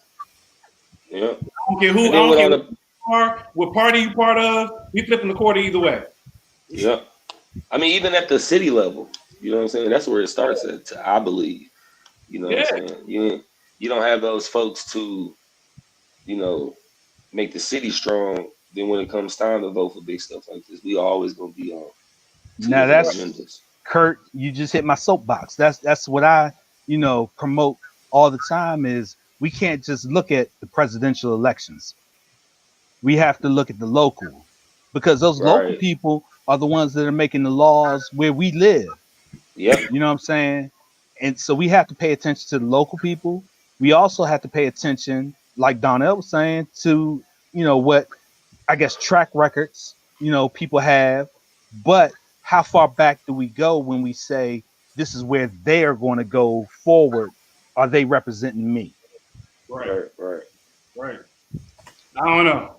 S4: Yeah.
S1: I don't care who.
S4: And
S1: I
S4: then
S1: don't
S4: with
S1: care
S4: all
S1: what
S4: the,
S1: you are, what party you part of. We flipping the quarter either way.
S4: yeah. I mean, even at the city level, you know what I'm saying? That's where it starts at, I believe. You know what I'm
S1: Yeah,
S4: saying? You don't have those folks to, you know, make the city strong. Then when it comes time to vote for big stuff like this, we always gonna be on two
S2: Now
S4: different
S2: that's
S4: agendas.
S2: Kurt, you just hit my soapbox. That's what I, promote all the time is we can't just look at the presidential elections. We have to look at the local because those local
S4: Right.
S2: people are the ones that are making the laws where we live.
S4: Yep.
S2: You know what I'm saying? And so we have to pay attention to the local people. We also have to pay attention, like Donnell was saying, to what I guess track records, people have, but how far back do we go when we say this is where they are going to go forward? Are they representing me?
S1: right,
S4: Right. Right.
S1: right. I don't know.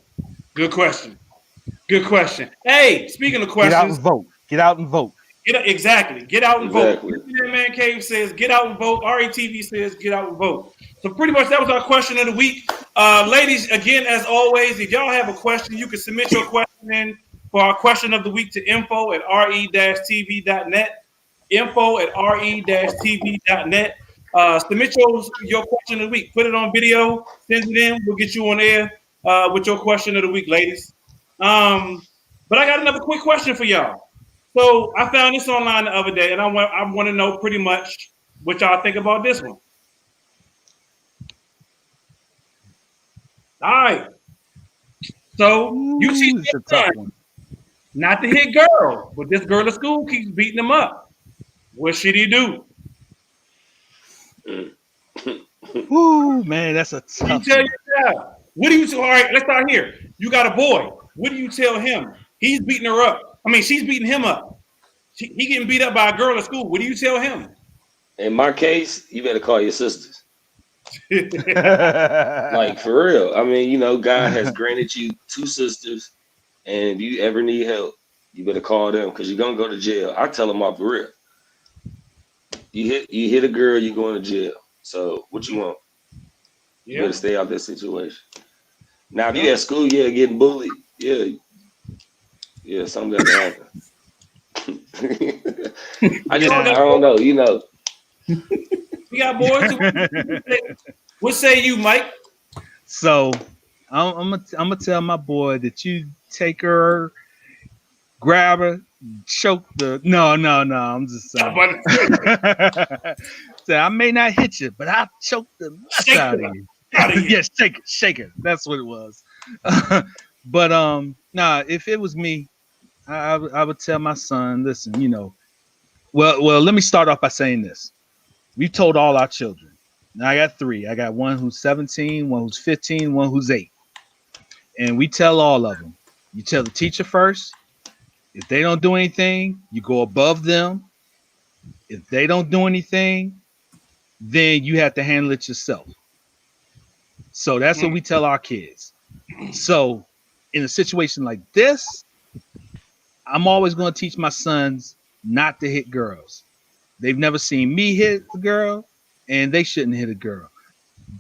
S1: Good question. Good question. Hey, speaking of
S2: Get out
S1: questions,
S2: and vote. Get out and vote.
S1: exactly. Get out and vote.
S4: Exactly.
S1: Millionaire Man Cave says, get out and vote. RETV says, get out and vote. So pretty much that was our question of the week. Ladies, again, as always, if y'all have a question, you can submit your question in for our question of the week to info@re-tv.net. Info@re-tv.net. Submit your question of the week. Put it on video. Send it in. We'll get you on air with your question of the week, ladies. But I got another quick question for y'all. So I found this online the other day, and I want to know pretty much what y'all think about this one. All right. So you teach
S2: Ooh, it's a
S1: your
S2: tough
S1: son
S2: one.
S1: not to hit girls, but this girl at school keeps beating him up. What should he do?
S2: Ooh, man, that's a
S1: What do you
S2: tough
S1: tell
S2: one.
S1: your child? What do you? All right, let's start here. You got a boy. What do you tell him? He's beating her up. I mean, she's beating him up. He getting beat up by a girl at school. What do you tell him?
S4: In my case, you better call your sisters. Like, for real. I mean, God has granted you two sisters, and if you ever need help, you better call them because you're gonna go to jail. I tell them off the real. You hit a girl, you're going to jail. So what you want? You better stay out that situation. Now, if you at school, getting bullied, something got to happen. I don't know,
S1: We got boys. What say you, Mike?
S2: So I'm gonna tell my boy that you take her, grab her, choke the. No. I'm just saying. Say I may not hit you, but I'll choke the mess out of you. Yes, shake it. That's what it was. But nah. If it was me, I would tell my son, listen, Well, let me start off by saying this. We've told all our children. Now I got three. I got one who's 17, one who's 15, one who's 8. And we tell all of them. You tell the teacher first, If they don't do anything, you go above them. If they don't do anything, then you have to handle it yourself. So that's what we tell our kids. So in a situation like this, I'm always going to teach my sons not to hit girls. They've never seen me hit a girl, and they shouldn't hit a girl.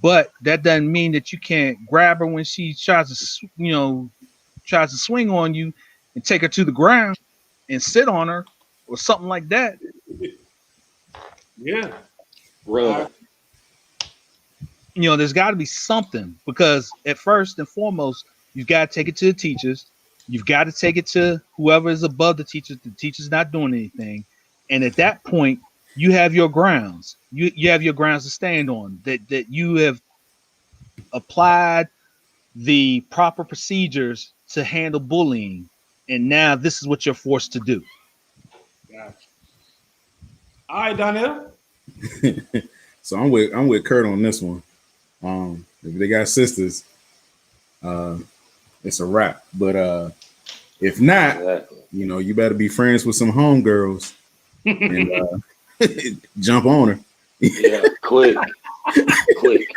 S2: But that doesn't mean that you can't grab her when she tries to swing on you and take her to the ground and sit on her or something like that.
S1: Yeah.
S4: Right.
S2: There's got to be something, because at first and foremost, you've got to take it to the teachers. You've got to take it to whoever is above the teachers. The teacher's not doing anything. And at that point, you have your grounds. You have your grounds to stand on, that you have applied the proper procedures to handle bullying. And now this is what you're forced to do.
S1: Gotcha. All right, Donnell.
S3: So I'm with Kurt on this one. If they got sisters, it's a wrap. But if not, you better be friends with some homegirls and jump on her.
S4: Yeah, quick. Quick.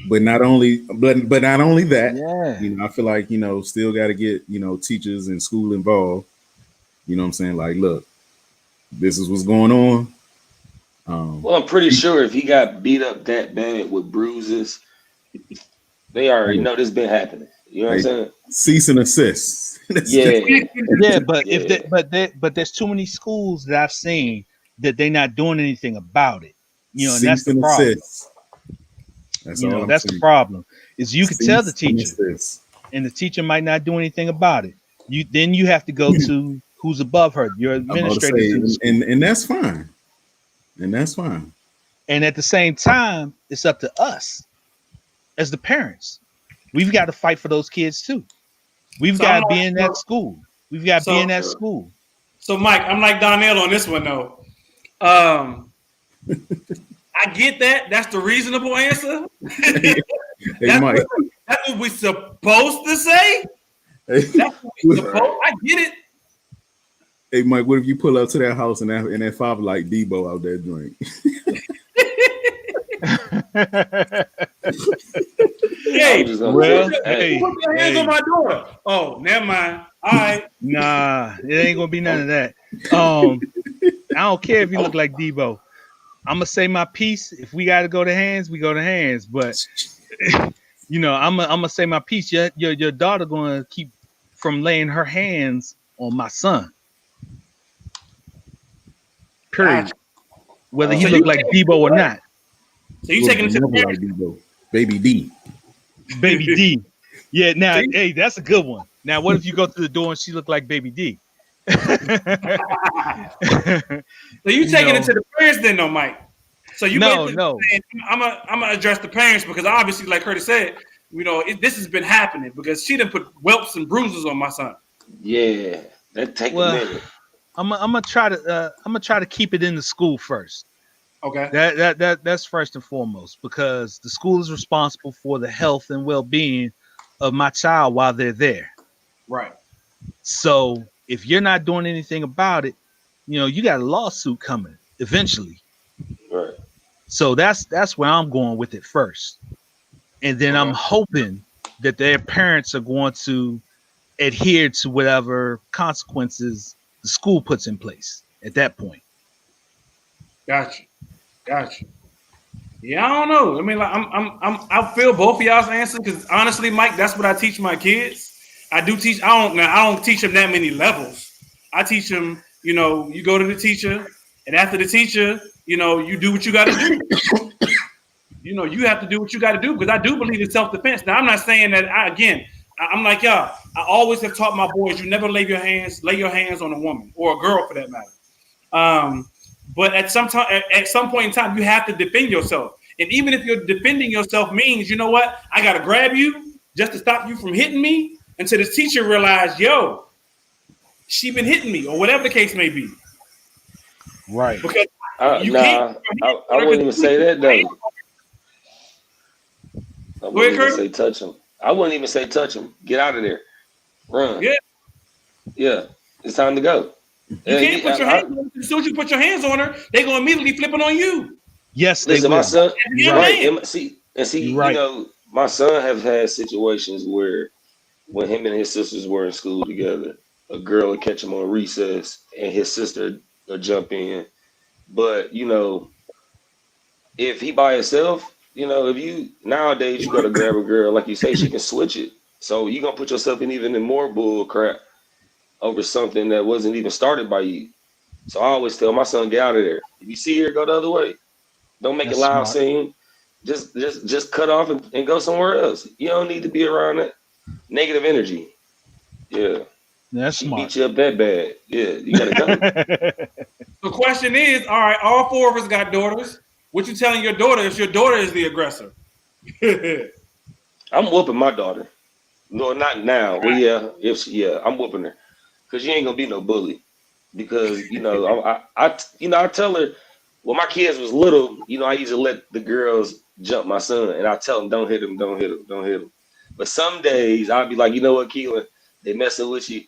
S3: But not only that, I feel like, still got to get, teachers and school involved. You know what I'm saying? Like, look, this is what's going on.
S4: Well, I'm pretty sure if he got beat up that bad with bruises, they already know this been happening. You know what I'm saying?
S3: Cease and assist.
S2: But there's too many schools that I've seen that they're not doing anything about it. And that's the problem. That's the problem. Is you can tell the teacher, and the teacher might not do anything about it. Then you have to go to who's above her, your administrator,
S3: and that's fine. And that's fine.
S2: And at the same time, it's up to us as the parents. We've got to fight for those kids too. We've got to be in that school. We've got to be in that school.
S1: So, Mike, I'm like Donnell on this one, though. I get that. That's the reasonable answer. That's what we're supposed to say. That's what we're supposed. I get it.
S3: Hey, Mike, what if you pull up to that house and that father like Debo out there drink?
S1: Put your hands on my daughter. Oh, never mind. All right.
S2: Nah, it ain't gonna be none of that. I don't care if you look like Debo. I'm gonna say my piece. If we gotta go to hands, we go to hands. But I'm gonna say my piece. Your daughter gonna keep from laying her hands on my son. Period. Whether he look like Debo or not.
S1: So you taking it to the parents?
S3: Like Baby D.
S2: Baby D. Yeah, now, hey, that's a good one. Now, what if you go through the door and she look like Baby D?
S1: So you taking it to the parents then, though, Mike? So you
S2: no.
S1: I'm gonna address the parents, because obviously, like Curtis said, this has been happening because she done put whelps and bruises on my son.
S4: Yeah, that take a minute.
S2: I'm gonna try to keep it in the school first.
S1: Okay.
S2: That's first and foremost, because the school is responsible for the health and well-being of my child while they're there.
S1: Right.
S2: So if you're not doing anything about it, you got a lawsuit coming eventually.
S4: Right.
S2: So that's where I'm going with it first. And then I'm hoping that their parents are going to adhere to whatever consequences the school puts in place at that point.
S1: Gotcha. Yeah, I don't know. I mean, like I feel both of y'all's answers, because honestly, Mike, that's what I teach my kids. I don't teach them that many levels. I teach them, you go to the teacher, and after the teacher, you do what you got to do. You have to do what you got to do, because I do believe in self-defense. Now, I'm not saying that I'm like y'all. I always have taught my boys, you never lay your hands on a woman or a girl for that matter. But at some point in time, you have to defend yourself. And even if you're defending yourself means, you know what? I got to grab you just to stop you from hitting me until this teacher realized, she been hitting me, or whatever the case may be.
S2: Right.
S1: Because
S4: I wouldn't even say that, though. I wouldn't even say touch him. I wouldn't even say touch him. Get out of there. Run.
S1: Yeah.
S4: Yeah. It's time to go.
S1: You can't put your hands on her. As soon as you put your hands on her, they're gonna immediately flip it on you.
S2: Yes,
S4: listen,
S2: they will.
S4: My son,
S1: right.
S4: You know, my son have had situations where when him and his sisters were in school together, a girl would catch him on recess and his sister would jump in. But, you know, if he by himself, you know, if you nowadays you gotta grab a girl, like you say, she can switch it. So you're gonna put yourself in even more bull crap over something that wasn't even started by you. So I always tell my son, get out of there. If you see her, go the other way. Don't make a loud scene. Just cut off and go somewhere else. You don't need to be around that negative energy. Yeah.
S2: That's smart.
S4: Beat you up that bad. Yeah, you gotta go.
S1: The question is, all right, all four of us got daughters. What you telling your daughter if your daughter is the aggressor?
S4: I'm whooping my daughter. No, not now. Right. Well, yeah, I'm whooping her. Cause you ain't gonna be no bully. Because, you know, I tell her when my kids was little, you know, I used to let the girls jump my son, and I tell them, don't hit him, don't hit him, don't hit him. But some days I'll be like, you know what, Keelan, they messing with you,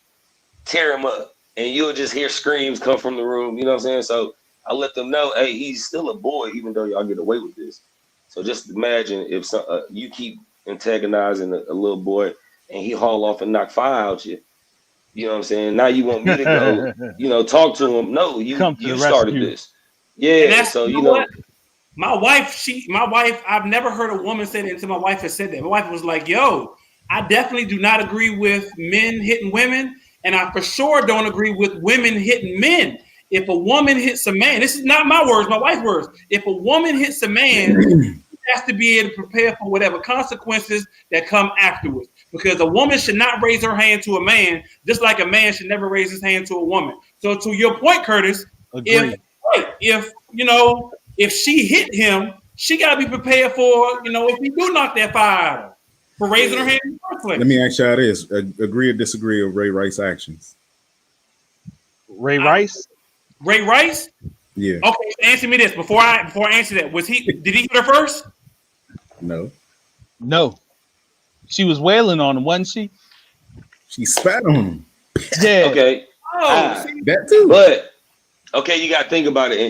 S4: tear him up, and you'll just hear screams come from the room. You know what I'm saying? So I let them know, hey, he's still a boy, even though y'all get away with this. So just imagine if you keep antagonizing a little boy, and he haul off and knock fire out you. You know what I'm saying? Now you want me to go, you know, talk to him. No, you started this. Yeah. So you know
S1: my wife, I've never heard a woman say that until my wife has said that. My wife was like, yo, I definitely do not agree with men hitting women, and I for sure don't agree with women hitting men. If a woman hits a man, this is not my words, my wife's words. If a woman hits a man, she has to be able to prepare for whatever consequences that come afterwards. Because a woman should not raise her hand to a man, just like a man should never raise his hand to a woman. So to your point, Curtis, if you know, if she hit him, she got to be prepared for, you know, if he do knock that fire out of her, for raising her hand in the first place.
S3: Let me ask y'all this: agree or disagree with Ray Rice's actions?
S2: Ray Rice?
S1: Ray Rice?
S3: Yeah.
S1: Okay, answer me this before I answer that. Did he hit her first?
S3: No.
S2: She was wailing on him, wasn't she?
S3: She spat on him.
S2: Yeah.
S4: Okay.
S3: That too.
S4: But okay, you gotta think about it.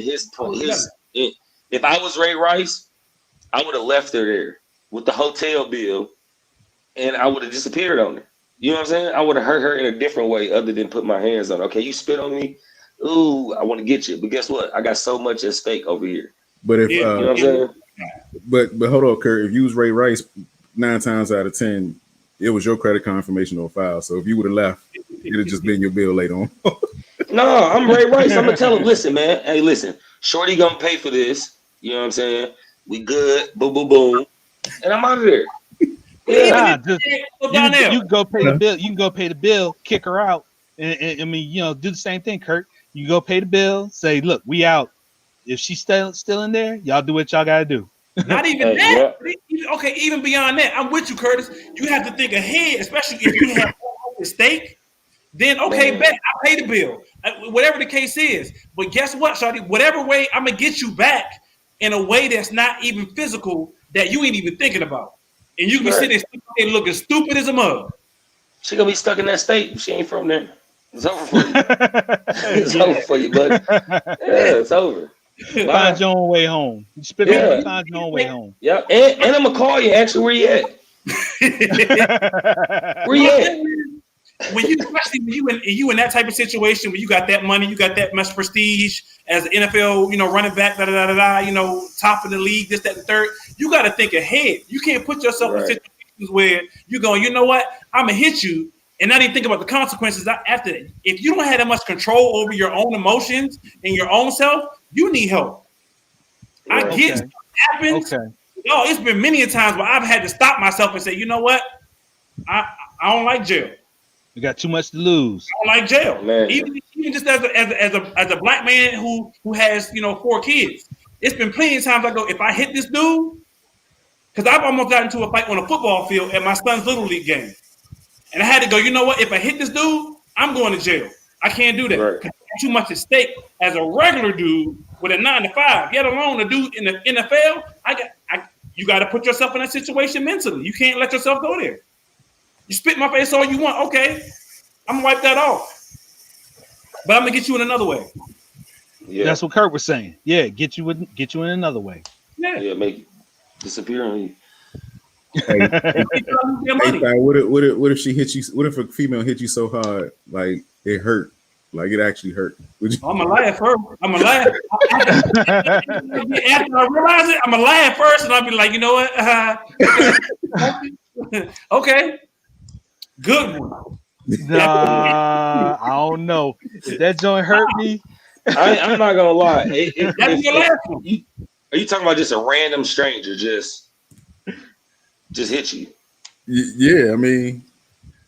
S4: If I was Ray Rice, I would have left her there with the hotel bill, and I would have disappeared on her. You know what I'm saying? I would have hurt her in a different way other than put my hands on her. Okay, you spit on me. Ooh, I want to get you. But guess what? I got so much at stake over here.
S3: But if
S4: you know what I'm saying?
S3: But hold on, Kurt. If you was Ray Rice, 9 times out of 10, it was your credit card information on file. So if you would have left, it'd have just been your bill later on.
S4: No, I'm Ray Rice. I'm gonna tell him, listen, man. Hey, listen, Shorty gonna pay for this. You know what I'm saying? We good. Boom, boom, boom. And I'm out of there.
S2: Yeah, you can go pay the bill. You can go pay the bill, kick her out. And I mean, you know, do the same thing, Kurt. You go pay the bill, say, look, we out. If she's still in there, y'all do what y'all gotta do.
S1: Not even that. Yeah. Okay, even beyond that, I'm with you, Curtis. You have to think ahead, especially if you have a stake. Then okay, bet I pay the bill, whatever the case is. But guess what, Shawty? Whatever way, I'm gonna get you back in a way that's not even physical, that you ain't even thinking about, and you can be sitting there looking stupid as a mug.
S4: She gonna be stuck in that state. She ain't from there. It's over for you. It's over for you, buddy. Yeah, it's over.
S2: Find your own way home. You spit on it, find your own way home.
S4: Yeah, and I'm gonna call you. Actually, where you at? Where you at?
S1: Especially when you in that type of situation, when you got that money, you got that much prestige as an NFL, you know, running back, you know, top of the league, this, that, and third. You got to think ahead. You can't put yourself in situations where you're going, you know what, I'm gonna hit you, and not even think about the consequences after that. If you don't have that much control over your own emotions and your own self, you need help. I get it happens. Okay. No, it's been many a times where I've had to stop myself and say, you know what, I don't like jail.
S2: You got too much to lose.
S1: I don't like jail. Man. Even just as a black man who has, you know, 4 kids. It's been plenty of times I go, if I hit this dude, because I've almost got into a fight on a football field at my son's little league game. And I had to go, you know what, if I hit this dude, I'm going to jail. I can't do that. Right. Too much at stake as a regular dude with a 9 to 5, yet alone a dude in the NFL. You got to put yourself in that situation mentally. You can't let yourself go there. You spit in my face all you want. Okay, I'm gonna wipe that off. But I'm gonna get you in another way.
S2: Yeah. That's what Kurt was saying. Yeah, get you in another way.
S1: Yeah,
S4: make it disappear on you.
S3: Hey, what if she hit you? What if a female hit you so hard, like it hurt, like it actually hurt? Would you?
S1: I'm gonna laugh first. I'm gonna laugh. After I realize it, I'm gonna laugh first, and I'll be like, you know what? Okay, good one.
S2: Nah, I don't know. If that joint hurt me,
S4: I'm not gonna lie.
S1: That's your last one.
S4: Are you talking about just a random stranger just hit you?
S3: Yeah, I mean.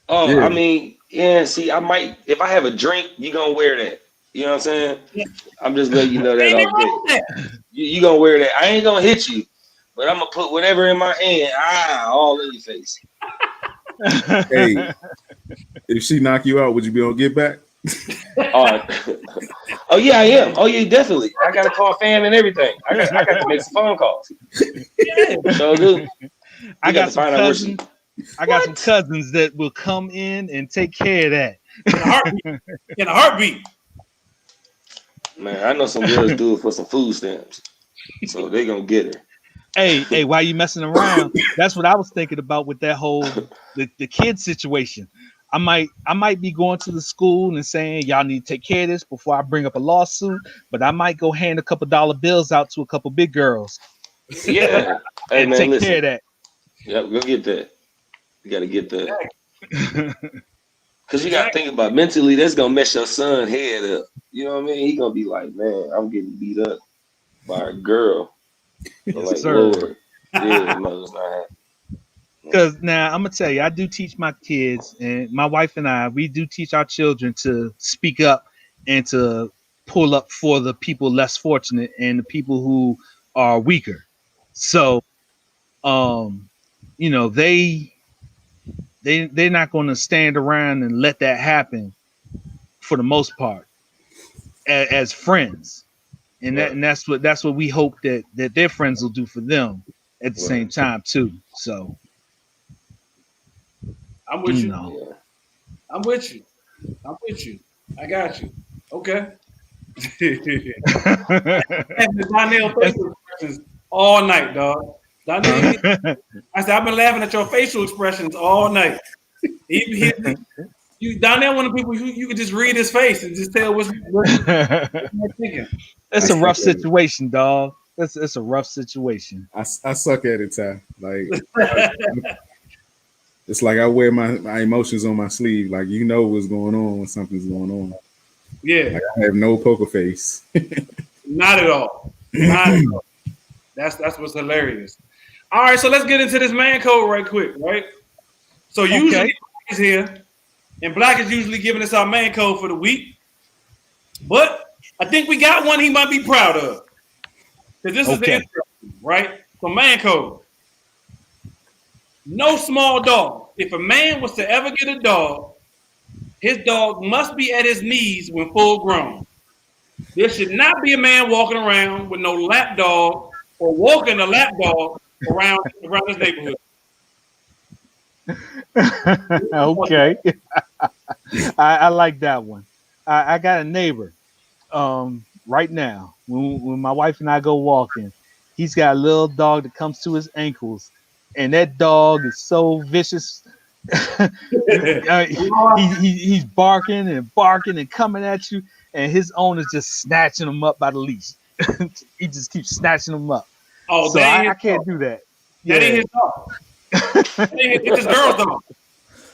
S4: Oh, yeah. I mean, yeah. See, I might, if I have a drink, you gonna wear that. You know what I'm saying? Yeah. I'm just letting you know that already. You gonna wear that. I ain't gonna hit you, but I'm gonna put whatever in my hand, all in your face.
S3: Hey, if she knock you out, would you be able to get back?
S4: Oh yeah, I am. Oh yeah, definitely. I gotta call fam and everything. I got to make some phone calls. Yeah. So dude,
S2: I got some cousins. I got some cousins that will come in and take care of that.
S1: In a heartbeat.
S4: Man, I know some girls do it for some food stamps, so they gonna get her.
S2: Hey, why you messing around? That's what I was thinking about with that whole the kid situation. I might be going to the school and saying y'all need to take care of this before I bring up a lawsuit, but I might go hand a couple dollar bills out to a couple big girls.
S4: Yeah, hey
S2: and
S4: man,
S2: take care of that.
S4: Yep, go get that. You got to get that. Because you got to think about mentally, that's gonna mess your son's head up. You know what I mean? He gonna be like, man, I'm getting beat up by a girl.
S2: Yes, sir.
S4: Lord, yeah, no, it's not happening.
S2: Because now I'm gonna tell you, I do teach my kids, and my wife and we do teach our children to speak up and to pull up for the people less fortunate and the people who are weaker. So, you know, they're not going to stand around and let that happen for the most part as friends, and that's what we hope that their friends will do for them at the same time too. So.
S1: I'm with you. I'm with you. I'm with you. I got you. Okay. Donnell facial expressions all night, dog. Donnell, I said I've been laughing at your facial expressions all night. Donnell, one of the people you could just read his face and just tell what's thinking.
S2: It's a rough situation, dog. It's a rough situation.
S3: I suck at it, Ty. Like. It's like I wear my emotions on my sleeve. Like, you know what's going on when something's going on.
S1: Yeah.
S3: Like, I have no poker face.
S1: Not at all. Not at all. That's what's hilarious. All right, so let's get into this man code right quick, right? So usually Black is here, and Black is usually giving us our man code for the week. But I think we got one he might be proud of. Because this is the intro, right? So man code. No small dog. If a man was to ever get a dog, his dog must be at his knees when full grown. There should not be a man walking around with no lap dog or walking a lap dog around his neighborhood.
S2: Okay. I like that one. I got a neighbor right now. When my wife and I go walking, he's got a little dog that comes to his ankles. And that dog is so vicious. He's barking and coming at you, and his owner's just snatching him up by the leash. He just keeps snatching him up.
S1: Oh,
S2: so I can't do that.
S1: That ain't his dog. It's his girl's dog.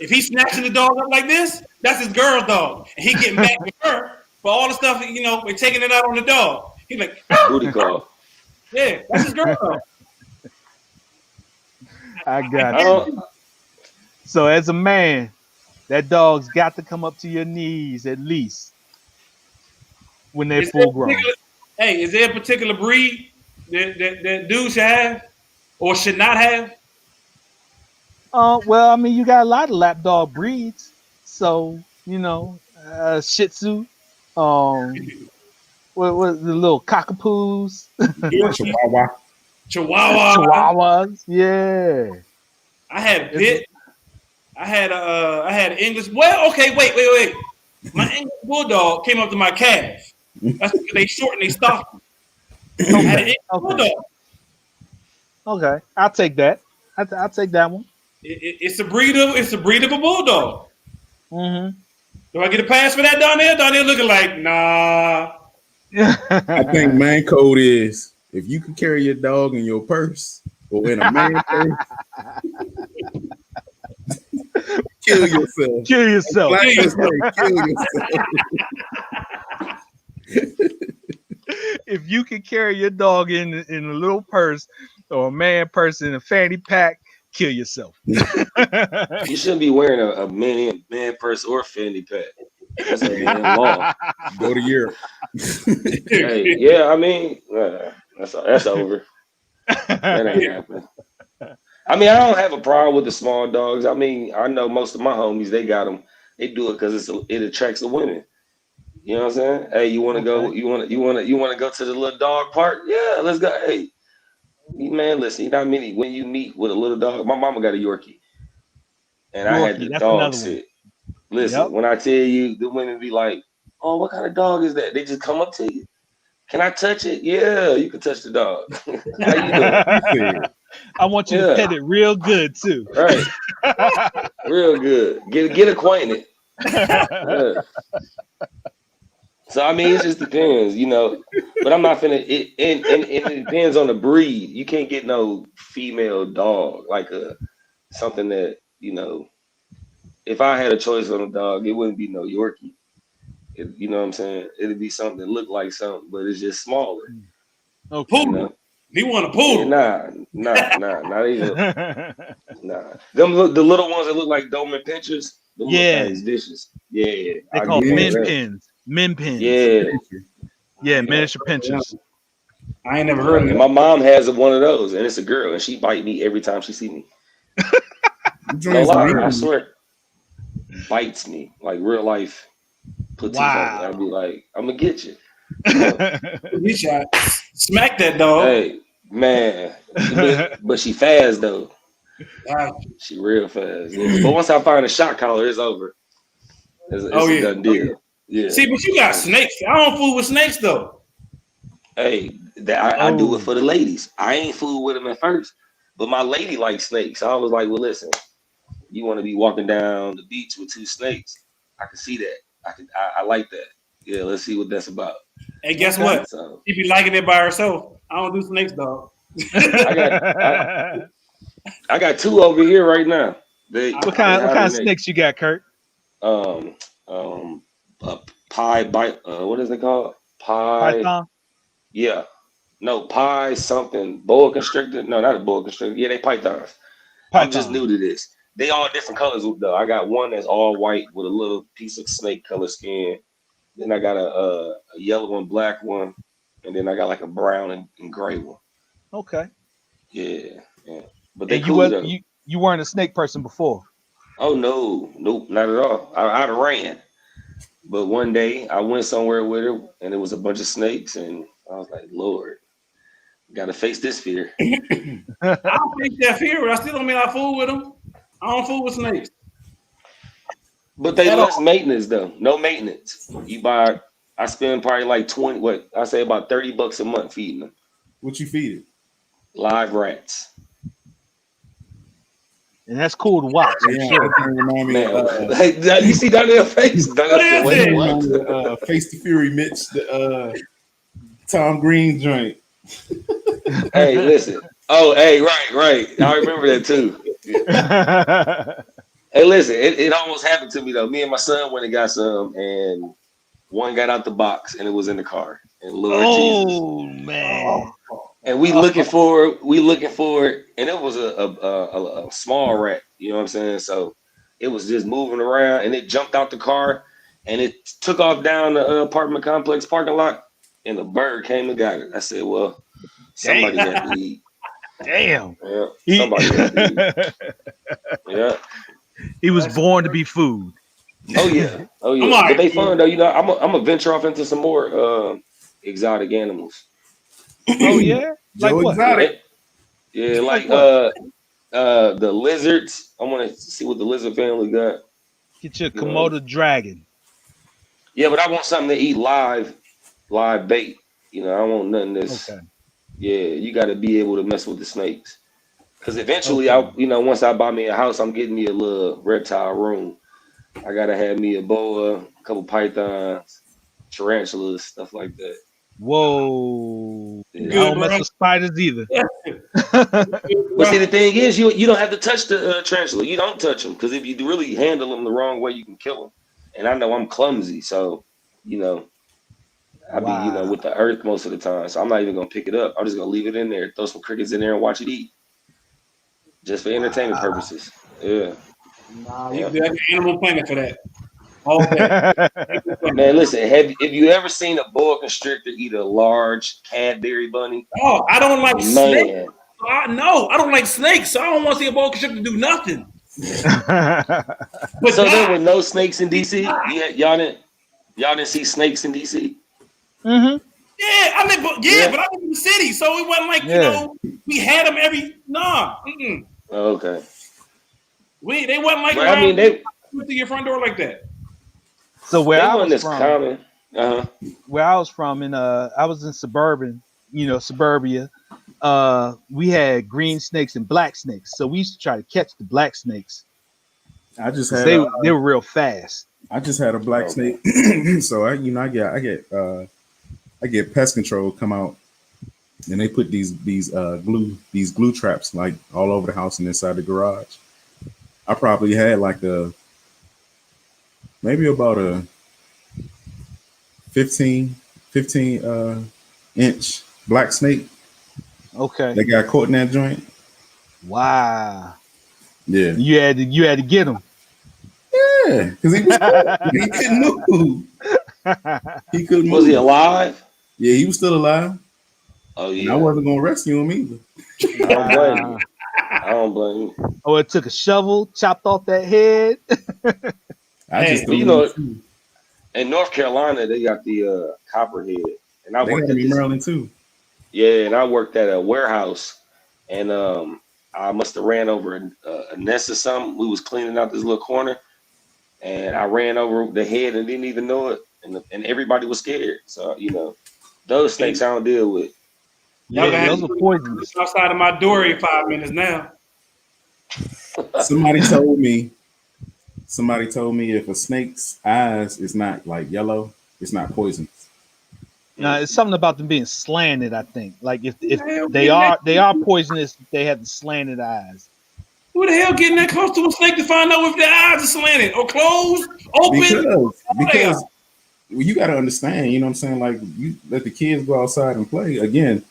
S1: If he's snatching the dog up like this, that's his girl's dog. And he getting mad with her for all the stuff, we're taking it out on the dog. He's like,
S4: booty call.
S1: Yeah, that's his girl's dog.
S2: I got you. So as a man, that dog's got to come up to your knees at least when they're full grown.
S1: Hey, is there a particular breed that dudes should have or should not have?
S2: Well, I mean, you got a lot of lap dog breeds. So, Shih Tzu, what the little cockapoos,
S3: Chihuahua.
S2: Chihuahuas, yeah.
S1: I had a pit. I had an English. Well, okay, wait. My English bulldog came up to my calf. That's because they short and they stocky. I had an English bulldog.
S2: Okay, I'll take that. I'll take that one.
S1: It's a breed of a bulldog.
S2: Mm-hmm.
S1: Do I get a pass for that down there? Down there looking like nah.
S3: I think man code is if you can carry your dog in your purse or in a man purse, kill yourself.
S2: Kill yourself.
S3: Kill yourself.
S2: If you can carry your dog in a little purse or a man purse in a fanny pack, kill yourself.
S4: You shouldn't be wearing a man purse or fanny pack. That's in law.
S3: Go to Europe.
S4: Hey, yeah, I mean, that's over. That ain't happening. I mean, I don't have a problem with the small dogs. I mean, I know most of my homies, they got them. They do it because it attracts the women. You know what I'm saying? Hey, you want to go? You want to go to the little dog park? Yeah, let's go. Hey, man, listen, you know how many when you meet with a little dog? My mama got a Yorkie, and I had the dog sit. Listen, when I tell you, the women be like, "Oh, what kind of dog is that?" They just come up to you. Can I touch it? Yeah, you can touch the dog. How you doing?
S2: I want you to pet it real good too.
S4: Right, real good. Get acquainted. Yeah. So I mean, it just depends, you know. But I'm not finna. It depends on the breed. You can't get no female dog like something that, you know. If I had a choice on a dog, it wouldn't be no Yorkie. You know what I'm saying? It'd be something that looked like something, but it's just smaller.
S1: Okay. You know? He want a poodle.
S4: Yeah, not even. Nah. The little ones that look like Dolman pinchers. Them look like vicious. Yeah.
S2: They call min pins. Min pins.
S4: Yeah.
S2: Yeah, miniature pinchers.
S1: I ain't never heard of it.
S4: My mom has one of those, and it's a girl, and she bite me every time she see me. No lie, I swear. Bites me like real life. Put teeth on me. I'll be like, I'm gonna get you.
S1: He shot. Smack that dog.
S4: Hey, man. But she fast though. She real fast. Yeah. But once I find a shot collar, it's over. It's a done deal. Yeah.
S1: See, but you got snakes. I don't fool with snakes though.
S4: Hey, I do it for the ladies. I ain't fool with them at first, but my lady likes snakes. So I was like, well, listen, you want to be walking down the beach with two snakes? I can see that. I like that. Yeah, let's see what that's about.
S1: Hey, guess what? So, she be liking it by herself. I don't do snakes, dog.
S4: I got two over here right now.
S2: What kind of snakes you got, Kurt?
S4: Pie bite. What is it called?
S2: Python?
S4: Yeah. No, pie something. Boa constrictor. No, not a boa constrictor. Yeah, they pythons. I'm just new to this. They all different colors though. I got one that's all white with a little piece of snake color skin. Then I got a yellow and black one, and then I got like a brown and gray one.
S2: Okay.
S4: Yeah. But
S2: you weren't a snake person before.
S4: Oh nope, not at all. I'd have ran. But one day I went somewhere with her, and it was a bunch of snakes, and I was like, Lord, gotta face this fear.
S1: I don't face that fear, but I still don't mean I fool with them. I don't fool with snakes.
S4: But they less maintenance though. No maintenance. I spend probably like about $30 a month feeding them.
S3: What you feed it?
S4: Live rats.
S2: And that's cool to watch.
S3: Yeah,
S4: you see down their face.
S3: Face the Fury Mitch, the Tom Green joint.
S4: Hey, listen. Oh, hey, right. I remember that too. Hey, listen, it almost happened to me though. Me and my son went and got some, and one got out the box, and it was in the car. And Lord Jesus,
S2: man!
S4: And we looking for it, and it was a small rat. You know what I'm saying? So it was just moving around, and it jumped out the car, and it took off down the apartment complex parking lot, and the bird came and got it. I said, well, somebody got to eat.
S2: Damn.
S4: Yeah, somebody got to eat. Yeah.
S2: He was born to be food.
S4: Oh yeah. But they fun though. You know, I'm gonna venture off into some more exotic animals.
S2: Oh yeah, like what?
S3: Exotic.
S4: Yeah, like The lizards. I want to see what the lizard family got.
S2: Get your Komodo dragon.
S4: Yeah, but I want something to eat live bait. You know, I don't want nothing that's.
S2: Okay.
S4: Yeah, you got to be able to mess with the snakes. Because eventually, once I buy me a house, I'm getting me a little reptile room. I gotta have me a boa, a couple pythons, tarantulas, stuff like that.
S2: Whoa!
S4: Yeah.
S2: I don't mess with spiders either.
S4: But see, the thing is, you don't have to touch the tarantula. You don't touch them because if you really handle them the wrong way, you can kill them. And I know I'm clumsy, so I be with the earth most of the time. So I'm not even gonna pick it up. I'm just gonna leave it in there, throw some crickets in there, and watch it eat, just for entertainment purposes. Yeah.
S1: Nah, you have an animal planet for that. All day.
S4: Man, listen, if you ever seen a boa constrictor eat a large Cadbury bunny?
S1: Oh, I don't like snakes. No, I don't like snakes, so I don't want to see a boa constrictor do nothing.
S4: So there were no snakes in DC? Y'all didn't see snakes in DC?
S2: Mm-hmm.
S1: Yeah, but I live in the city, so it wasn't like we had them every. Nah. Mm-mm.
S4: Okay.
S1: They wasn't like.
S4: But I mean, they
S1: went to your front door like that.
S2: So where I was from,
S4: where
S2: I was from, I was in suburbia. We had green snakes and black snakes, so we used to try to catch the black snakes.
S3: I just had
S2: they were real fast.
S3: I just had a black snake, so I get pest control come out, and they put these glue traps like all over the house and inside the garage. I probably had maybe about a 15 inch black snake.
S2: Okay.
S3: They got caught in that joint.
S2: Wow.
S3: Yeah.
S2: You had to get him.
S3: Yeah, because he couldn't move. He couldn't move.
S4: Was he alive?
S3: Yeah, he was still alive.
S4: Oh yeah.
S3: And I wasn't gonna rescue him either.
S4: I don't blame you.
S2: Oh, it took a shovel, chopped off that head.
S4: In North Carolina, they got the copperhead, and I worked
S3: at Maryland too.
S4: Yeah, and I worked at a warehouse, and I must have ran over a nest or something. We was cleaning out this little corner, and I ran over the head and didn't even know it, and everybody was scared. So those snakes I don't deal with.
S2: Yeah, those are poisonous.
S1: Outside of my door every 5 minutes now.
S3: Somebody told me if a snake's eyes is not like yellow, it's not poisonous.
S2: No, it's something about them being slanted. I think, like if they are poisonous, they have the slanted eyes.
S1: Who the hell getting that close to a snake to find out if their eyes are slanted or closed, open?
S3: Because you got to understand, you know what I'm saying? Like you let the kids go outside and play again.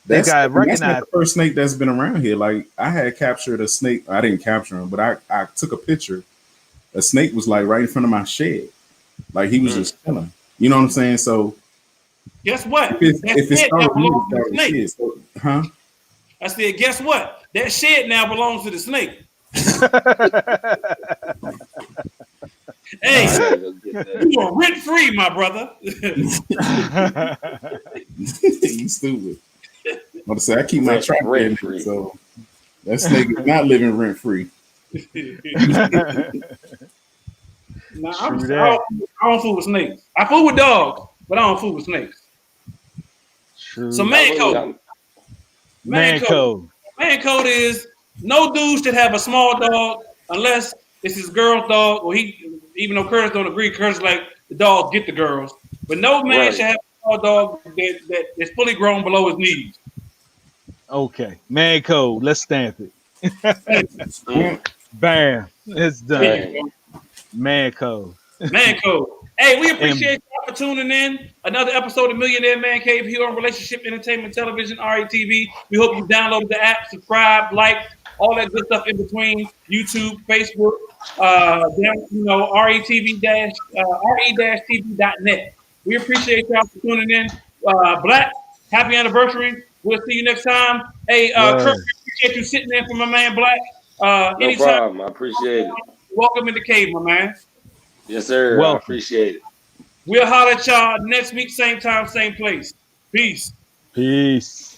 S3: That's not the first snake that's been around here. Like I had captured a snake. I didn't capture him, but I took a picture. A snake was like right in front of my shed. Like he was just chilling. You know what I'm saying? So
S1: guess what?
S3: If it's belongs to the snake. Huh?
S1: I said, guess what? That shed now belongs to the snake. Hey, you are rent free, my brother.
S3: You stupid. I'm say I keep my trap rent free, so that snake is not living rent free.
S1: Nah, I don't fool with snakes. I fool with dogs, but I don't fool with snakes.
S2: True.
S1: So man code is no dude should have a small dog unless it's his girl's dog, or even though Curtis don't agree, Curtis like the dogs get the girls. But no man should have a small dog that is fully grown below his knees.
S2: Okay. Man code. Let's stamp it. Bam. It's done. Man code.
S1: Man code. Hey, we appreciate y'all for tuning in. Another episode of Millionaire Man Cave here on Relationship Entertainment Television, RETV. We hope you downloaded the app, subscribe, like, all that good stuff in between. YouTube, Facebook, RE-TV.net. We appreciate y'all for tuning in. Black, happy anniversary. We'll see you next time. Hey, Kurt, appreciate you sitting there for my man Black.
S4: No problem. I appreciate it.
S1: Welcome in the cave, my man.
S4: Yes, sir. Welcome. I appreciate it.
S1: We'll holler at y'all next week, same time, same place. Peace.
S2: Peace.